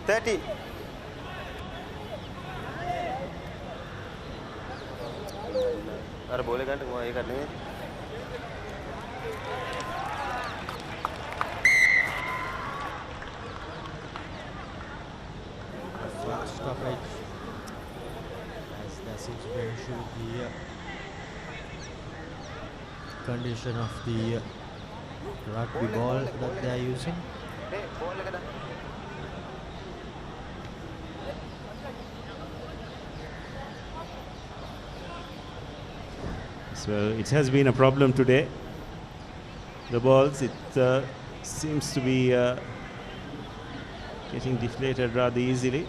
30. अरे बोले घंटे वो ये करने में stoppage as there seems to be an issue with the condition of the rugby ball that they are using. So it has been a problem today. The balls, it seems to be getting deflated rather easily.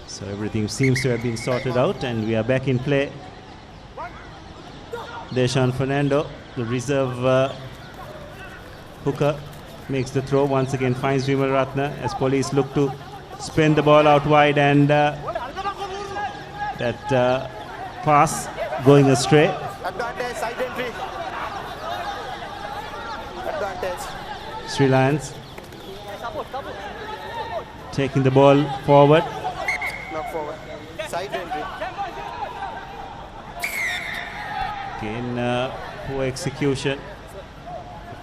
So everything seems to have been sorted out and we are back in play. Deshan Fernando, the reserve hooker, makes the throw, once again finds Vimal Ratna as police look to spin the ball out wide, and that pass going astray. Advantage, side entry. Advantage. Sri Lions taking the ball forward. Knock forward. Side entry. Again, poor execution.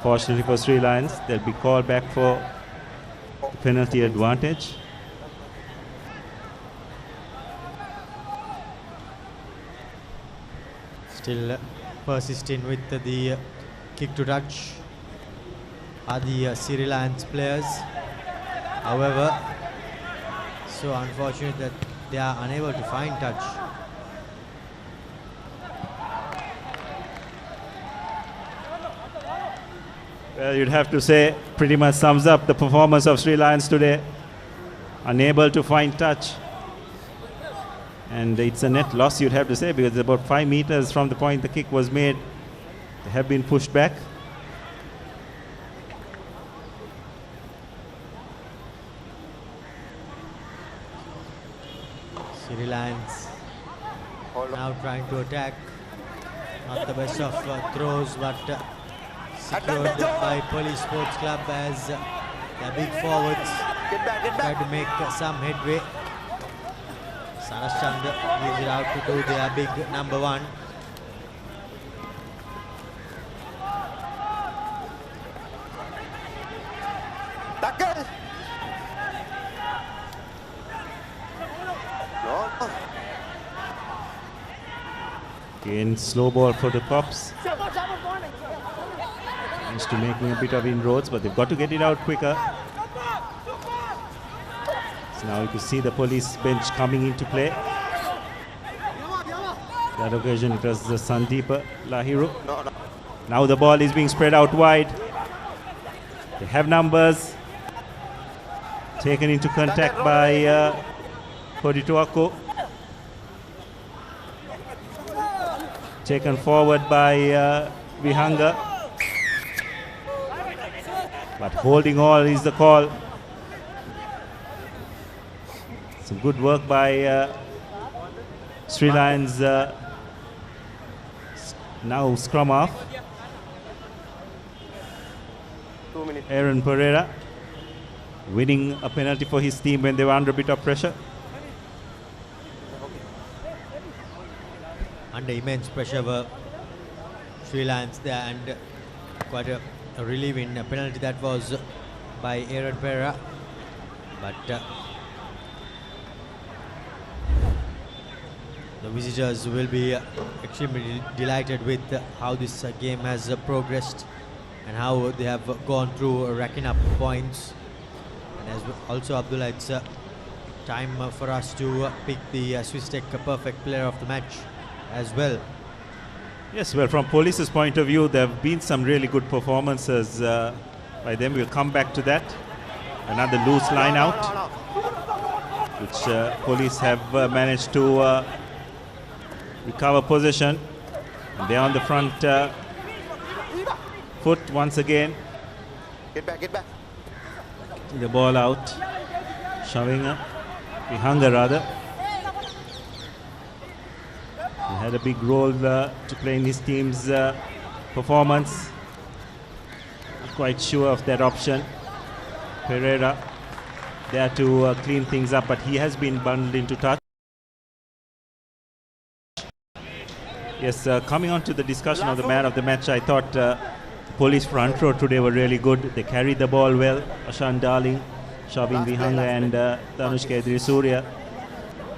Fortunately for Sri Lions, they'll be called back for the penalty advantage. Still persisting with the kick to touch are the Siri Lions players. However, so unfortunate that they are unable to find touch. Well, you'd have to say pretty much sums up the performance of Sri Lions today. Unable to find touch. And it's a net loss, you'd have to say, because about 5 meters from the point the kick was made, they have been pushed back. Siri Lions now trying to attack. Not the best of throws, but secured by Police Sports Club as the big forwards try to make some headway. Sarashand gives it out to do their big number 1. Again, slow ball for the Pops. Managed to making a bit of inroads, but they've got to get it out quicker. So now you can see the police bench coming into play. That occasion it was the Sandeep Lahiru. Now the ball is being spread out wide. They have numbers. Taken into contact by Kodituako. Taken forward by Vihanga. But holding all is the call. Some good work by Sri Lions. Now scrum off. 2 minutes. Aaron Pereira winning a penalty for his team when they were under a bit of pressure. Under immense pressure were Sri Lions there, and quite a relief in a penalty that was by Aaron Pereira. But the visitors will be extremely delighted with how this game has progressed and how they have gone through racking up points. And as also Abdullah, it's time for us to pick the Swiss Tech perfect player of the match as well. Yes, well, from Police's point of view, there have been some really good performances by them. We'll come back to that. Another loose line out, which Police have managed to recover possession. And they're on the front foot once again. Get back, get back. The ball out. Shoving Vihanga rather. He had a big role to play in his team's performance. Not quite sure of that option. Pereira there to clean things up, but he has been bundled into touch. Yes, coming on to the discussion of the man of the match, I thought Police front row today were really good. They carried the ball well. Ashan Darling, Shabin Vihanga and Tanushka Edrisurya.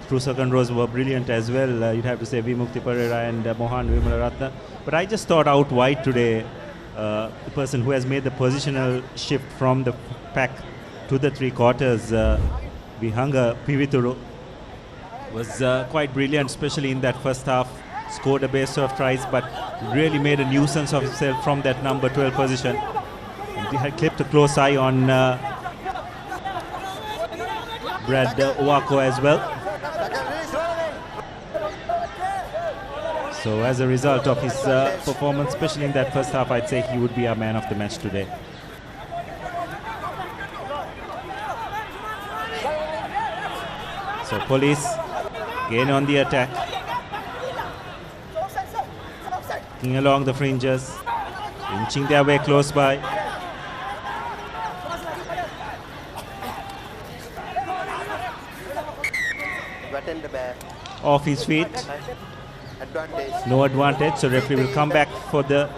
Through second rows were brilliant as well. You'd have to say Vimukti Pereira and Mohan Vimalaratna. But I just thought out wide today, the person who has made the positional shift from the pack to the 3 quarters, Vihanga Pivituru, was quite brilliant, especially in that first half. Scored a base of tries, but really made a nuisance of himself from that number 12 position. And he had kept a close eye on Brad Owako as well. So as a result of his performance, especially in that first half, I'd say he would be our man of the match today. So Police again on the attack. Looking along the fringes, inching their way close by. Off his feet. No advantage, so referee will come back for the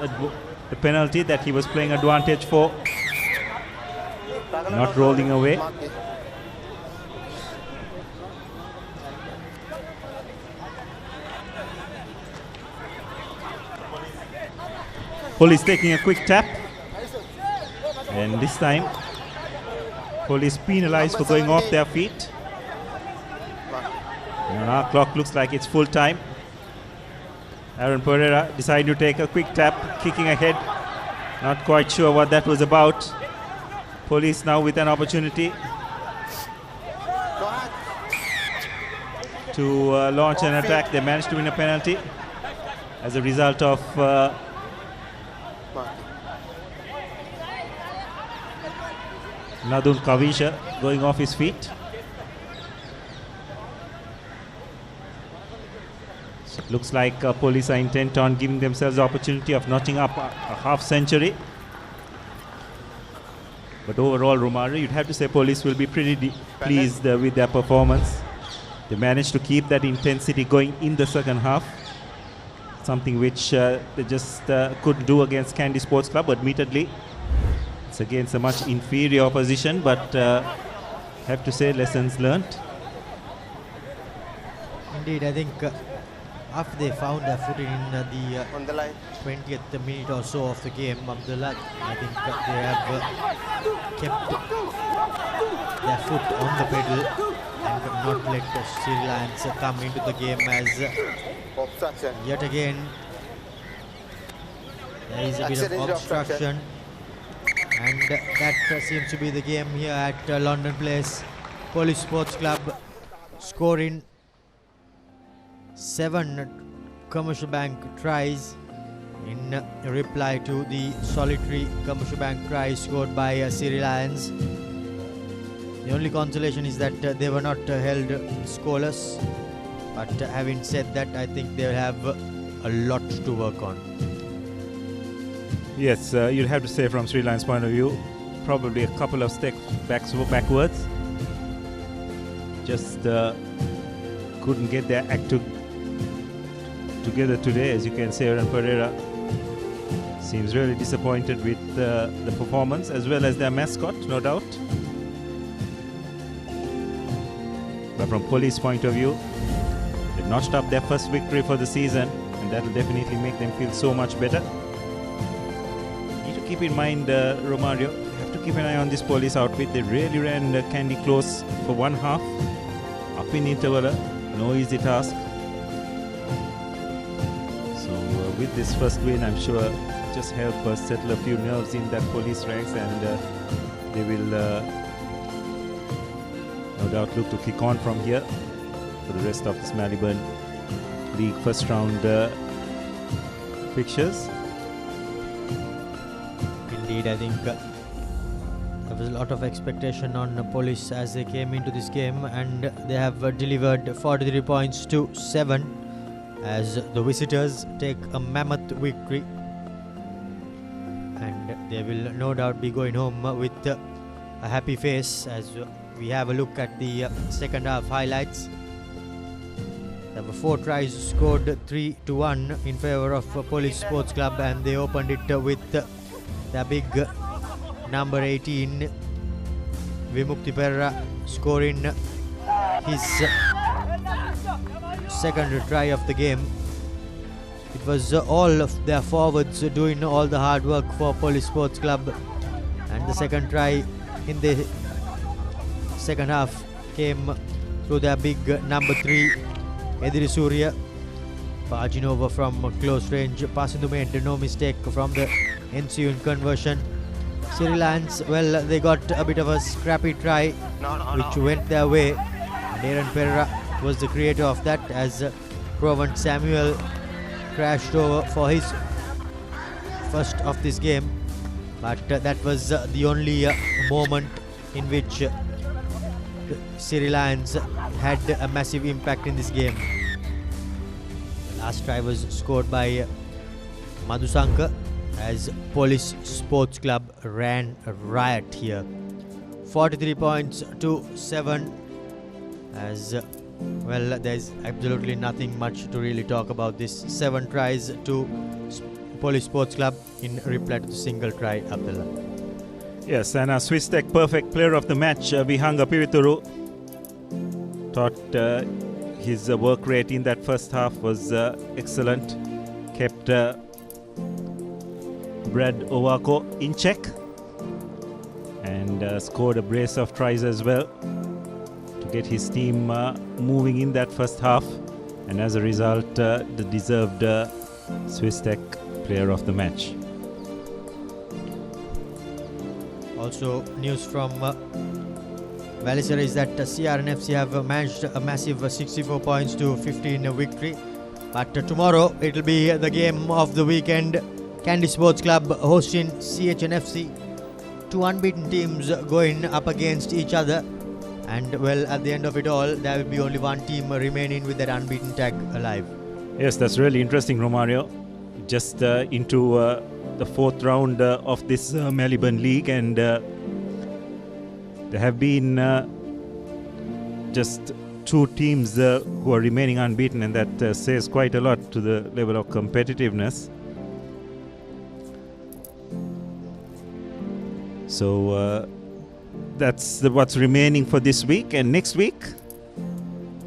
penalty that he was playing advantage for. Not rolling away. Police taking a quick tap, and this time Police penalized for going off their feet. And our clock looks like it's full time. Aaron Pereira decided to take a quick tap, kicking ahead Not quite sure what that was about. Police now with an opportunity to launch an attack. They managed to win a penalty as a result of Nadun Kavisha going off his feet. So it looks like police are intent on giving themselves the opportunity of notching up a half century. But overall, Romario, you'd have to say police will be pretty pleased with their performance. They managed to keep that intensity going in the second half. Something which they just couldn't do against Kandy Sports Club, admittedly. It's against a much inferior opposition, but have to say lessons learnt. Indeed, I think after they found their footing in the 20th minute or so of the game, Abdullah, I think they have kept their foot on the pedal and not let Siri Lions come into the game as yet again there is a bit of obstruction, and that seems to be the game here at London Place. Police Sports Club scoring 7 Commercial Bank tries in reply to the solitary Commercial Bank try scored by Siri Lions. The only consolation is that they were not held scoreless, but having said that, I think they have a lot to work on. Yes, you'll have to say from Sri Lanka's point of view, probably a couple of steps backwards. Just couldn't get their act together today. As you can see, Aaron Pereira seems really disappointed with the performance, as well as their mascot, no doubt. But from police point of view, they've notched up their first victory for the season, and that will definitely make them feel so much better. Need to keep in mind, Romario, you have to keep an eye on this police outfit. They really ran Kandy close for one half, up in interval, no easy task. So with this first win, I'm sure just help us settle a few nerves in that police ranks, and they will no doubt look to kick on from here for the rest of this Maliban League first round fixtures. Indeed, I think there was a lot of expectation on police as they came into this game, and they have delivered 43 points to 7 as the visitors take a mammoth victory, and they will no doubt be going home with a happy face. As we have a look at the second half highlights, there were 4 tries scored, 3-1 in favour of Police Sports Club, and they opened it with their big number 18 Vimukti Perra scoring his second try of the game. It was all of their forwards doing all the hard work for Police Sports Club, and the second try in the second half came through their big number 3 Ediri Surya, barging over from close range. Pasindu made no mistake from the ensuing conversion. Siri Lions, well, they got a bit of a scrappy try which went their way, and Aaron Pereira was the creator of that, as Provan Samuel crashed over for his first of this game, but that was the only moment in which Siri Lions had a massive impact in this game. The last try was scored by Madhusanka, as Police Sports Club ran a riot here. 43 points to 7, as well, there's absolutely nothing much to really talk about this. 7 tries to Police Sports Club in reply to the single try, Abdullah. Yes, and our Swiss Tech perfect player of the match, Vihanga Pivituru, thought his work rate in that first half was excellent. Kept Brad Owako in check, and scored a brace of tries as well to get his team moving in that first half, and as a result the deserved Swiss Tech player of the match. Also, news from Valisara is that CRNFC have managed a massive 64 points to 15 victory. But tomorrow it will be the game of the weekend. Kandy Sports Club hosting CHNFC. Two unbeaten teams going up against each other. And well, at the end of it all, there will be only one team remaining with that unbeaten tag alive. Yes, that's really interesting, Romario. Just into the fourth round of this Maliban League, and there have been just two teams who are remaining unbeaten, and that says quite a lot to the level of competitiveness. So that's what's remaining for this week. And next week,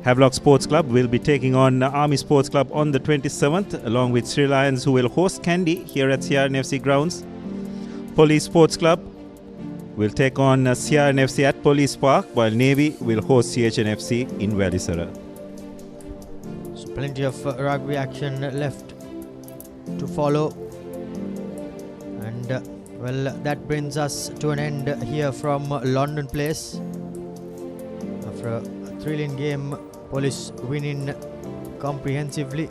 Havelock Sports Club will be taking on Army Sports Club on the 27th, along with Siri Lions, who will host Kandy here at CRNFC grounds. Police Sports Club will take on CRNFC at Police Park, while Navy will host CHNFC in Valisara. So plenty of rugby action left to follow. And well, that brings us to an end here from London Place. After a thrilling game, Police winning comprehensively.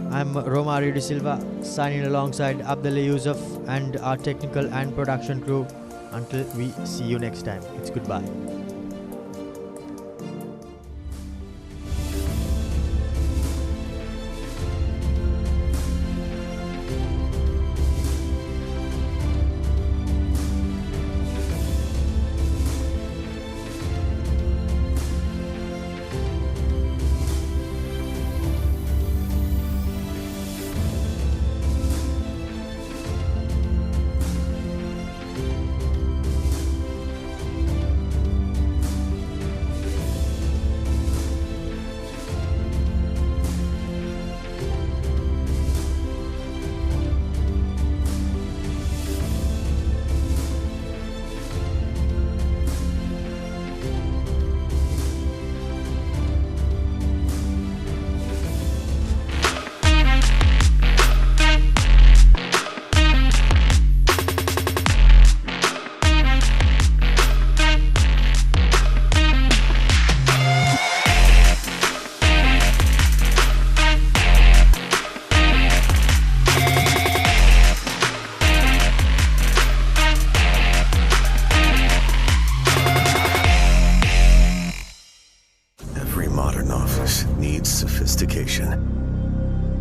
I'm Romario De Silva, signing alongside Abdullah Yusuf and our technical and production crew. Until we see you next time, it's goodbye.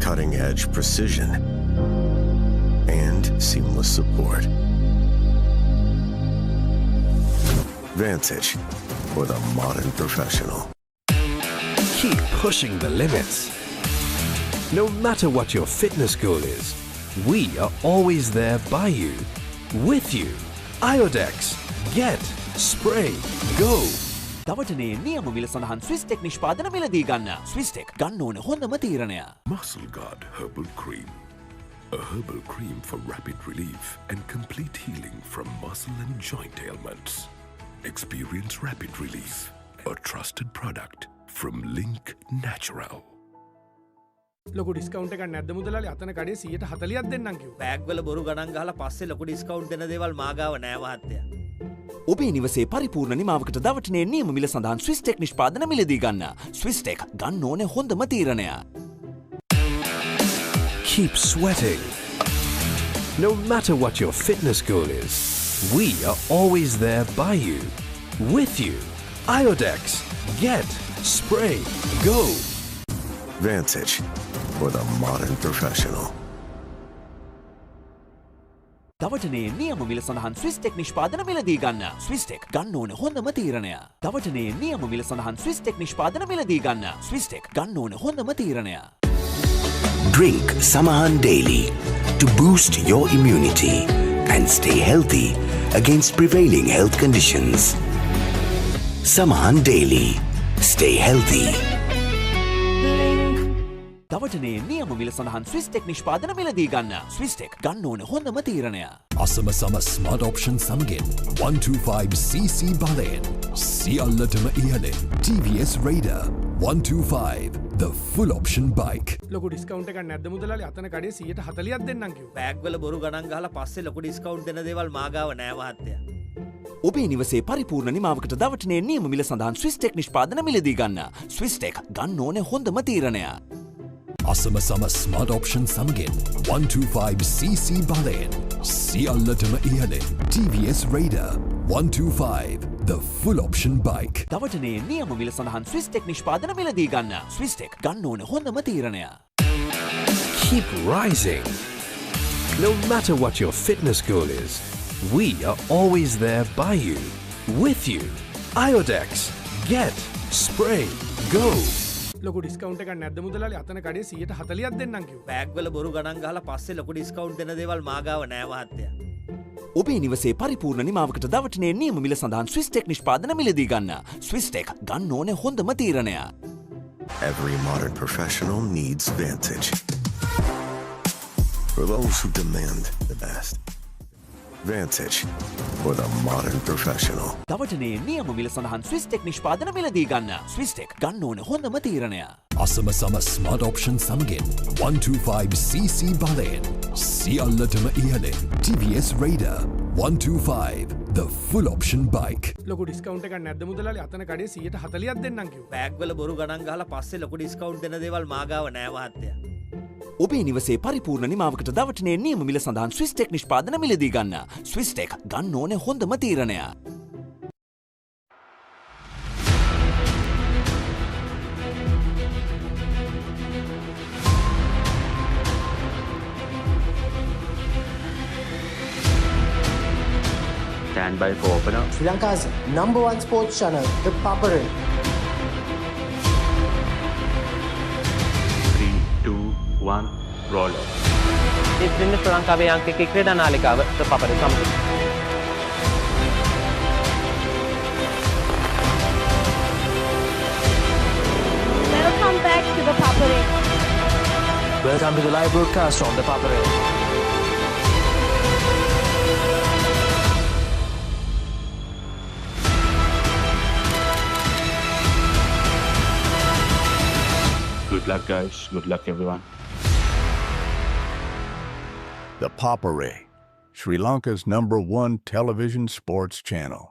Cutting-edge precision and seamless support. Vantage for the modern professional. Keep pushing the limits. No matter what your fitness goal is, we are always there by you, with you. Iodex. Get. Spray. Go. දවටනේ නියම මිල සඳහන් Swiss tech නිෂ්පාදන මිලදී ගන්න. Swiss tech ගන්න ඕන හොඳම තීරණය. Muscle Guard Herbal Cream. A herbal cream for rapid relief and complete healing from muscle and joint ailments. Experience rapid relief. A trusted product from Link Natural. ලොකු discount එකක් නැද්ද මුදලාලි? අතන කඩේ 140ක් දෙන්නම් කිව්වා. බෑග් වල බොරු ගණන් ගහලා පස්සේ ලොකු ඩිස්කවුන්ට් දෙන දේවල් මා ගාව නෑ මහත්තයා. ඔබේ නිවසේ පරිපූර්ණ නිමාවකට දවටනේ නියම මිල සඳහන් ස්විස් ටෙක් නිෂ්පාදන මිලදී ගන්න. ස්විස් ටෙක් ගන්න ඕනේ හොඳම තීරණය. Keep sweating. No matter what your fitness goal is, we are always there by you, with you. Iodex. Get. Spray. Go. Vantage for the modern professional. දවටනේ නියම මිල සඳහන් ස්විස් ටෙක් නිෂ්පාදන මිලදී ගන්න. ස්විස් ටෙක් ගන්න ඕනේ හොඳම තීරණය. දවටනේ නියම මිල සඳහන් ස්විස් ටෙක් නිෂ්පාදන මිලදී ගන්න. ස්විස් ටෙක් ගන්න ඕනේ හොඳම තීරණය. Drink Samahan daily to boost your immunity and stay healthy against prevailing health conditions. Samahan daily. Stay healthy. දවටනේ නියම මිල සඳහන් ස්විස් ටෙක් නිෂ්පාදන මිලදී ගන්න. ස්විස් ටෙක් ගන්න ඕනේ හොඳම තීරණය. අසම සම ස්මාර්ට් ඔප්ෂන් සමගින් 125cc බලයෙන් සියල්ලටම ඉහළින් TVS Raider 125 the full option bike. ලොකු ඩිස්කවුන්ට් එකක් නැද්ද මුදලාලි? අතන කඩේ 140ක් දෙන්නම් කිව්වා. බෑග් වල බොරු ගණන් ගහලා පස්සේ ලොකු ඩිස්කවුන්ට් දෙන දේවල් මා ගාව නෑ මහත්තයා. ඔබේ නිවසේ පරිපූර්ණ නිමාවකට දවටනේ නියම මිල සඳහන් ස්විස්ටෙක් නිෂ්පාදන මිලදී ගන්න. ස්විස්ටෙක් ගන්න ඕනේ හොඳම තීරණය. අසම සම ස්මාර්ට් ඔප්ෂන් සමගින් 125cc බලයෙන් සියල්ලටම ඉහළින් TVS Raider 125 the full option bike. දවටනේ නියම මිල සඳහන් ස්විස්ටෙක් නිෂ්පාදන මිලදී ගන්න. ස්විස්ටෙක් ගන්න ඕනේ හොඳම තීරණය. Keep rising. No matter what your fitness goal is, we are always there by you, with you. Iodex. Get. Spray. Go. ලොකු ඩිස්කවුන්ට් එකක් නැද්ද මුදලාලි? අතන කඩේ 140ක් දෙන්නම් කිව්වා. බෑග් වල බොරු ගණන් ගහලා පස්සේ ලොකු ඩිස්කවුන්ට් දෙන දේවල් මාගාව නෑ මහත්තයා. ඔබේ නිවසේ පරිපූර්ණ නිමාවකට දවටනේ නියම මිල සඳහන් ස්විස්ටෙක් නිෂ්පාදන මිලදී ගන්න. ස්විස්ටෙක් ගන්න ඕනේ හොඳම තීරණය. Every modern professional needs Vantage. For those who demand the best. Vantage for the modern professional. දවටනේ නියම මිල සඳහන් ස්විස්ටෙක් නිෂ්පාදන මිලදී ගන්න. ස්විස්ටෙක් ගන්න ඕනේ හොඳම තීරණය. අසම සම ස්මාර්ට් ඔප්ෂන් සමගින් 125cc බලයෙන් සියල්ලටම ඉහළින් TVS Raider 125 the full option bike. ලොකු ඩිස්කවුන්ට් එකක් නැද්ද මුදලාලි? අතන කඩේ 140ක් දෙන්නම් කිව්වා. බෑග් වල බොරු ගණන් ගහලා පස්සේ ලොකු ඩිස්කවුන්ට් දෙන දේවල් මාගාව නෑ මහත්තයා. ඔබේ නිවසේ පරිපූර්ණ නිමාවකට දවටනේ නියම මිල සඳහන් ස්විස්ටෙක් නිෂ්පාදන මිලදී ගන්න. ස්විස්ටෙක් ගන්න ඕනේ හොඳම තීරණය. Stand by for opener. Sri Lanka's #1 sports channel, ThePapare. 3, 2, 1, roll. ඉතින් ශ්‍රී ලංකාවේ අංක 1 ක්‍රීඩා නාලිකාව ThePapare සමග. Welcome back to ThePapare. Welcome to the live broadcast on ThePapare. Good luck, guys. Good luck, everyone. ThePapare, Sri Lanka's #1 television sports channel.